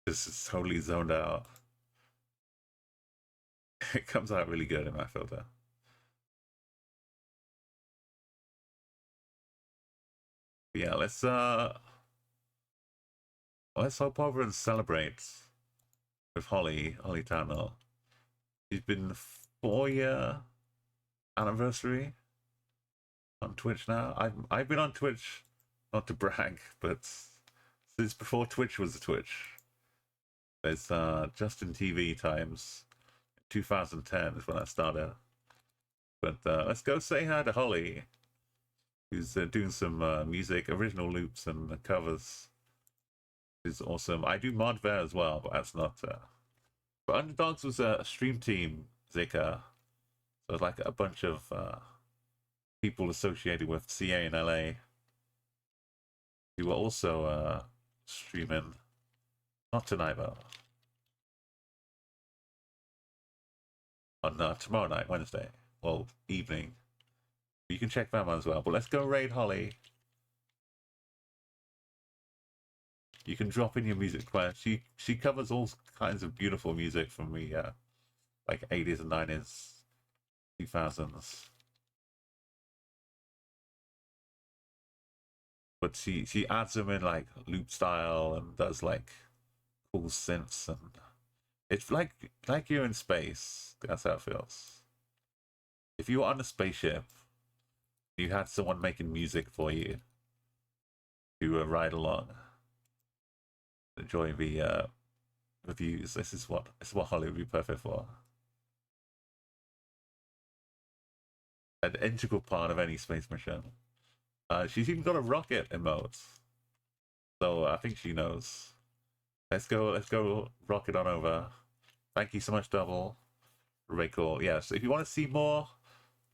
Just totally zoned out. It comes out really good in my filter. But yeah, let's hop over and celebrate with Holly Tannell. She's been 4-year anniversary on Twitch now. I've been on Twitch, not to brag, but since before Twitch was a Twitch. There's Justin TV times 2010 is when I started. But let's go say hi to Holly, who's doing some music, original loops and covers. Is awesome. I do Modver as well, but that's not. But Underdogs was a stream team, Zika. So it's like a bunch of people associated with CA in LA who were also streaming. Not tonight though. On tomorrow night, Wednesday. Well, evening. You can check them as well. But let's go raid Holly. You can drop in your music request. She covers all kinds of beautiful music from the like 80s and 90s, 2000s. But she adds them in like loop style and does like cool synths, and it's like you're in space. That's how it feels. If you were on a spaceship, you had someone making music for you to ride along, enjoy the views. This is what Holly would be perfect for. An integral part of any space mission. She's even got a rocket emote, so I think she knows. Let's go rocket on over. Thank you so much, Double. Very cool. Yeah, so if you want to see more,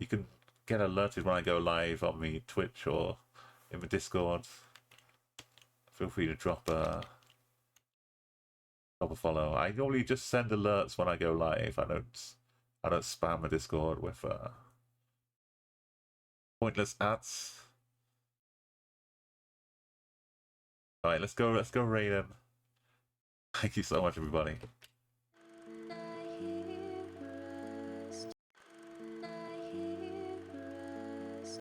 you can get alerted when I go live on the Twitch or in the Discord. Feel free to drop a follow. I normally just send alerts when I go live. I don't spam the Discord with pointless ads. All right, let's go raid him. Thank you so much, everybody.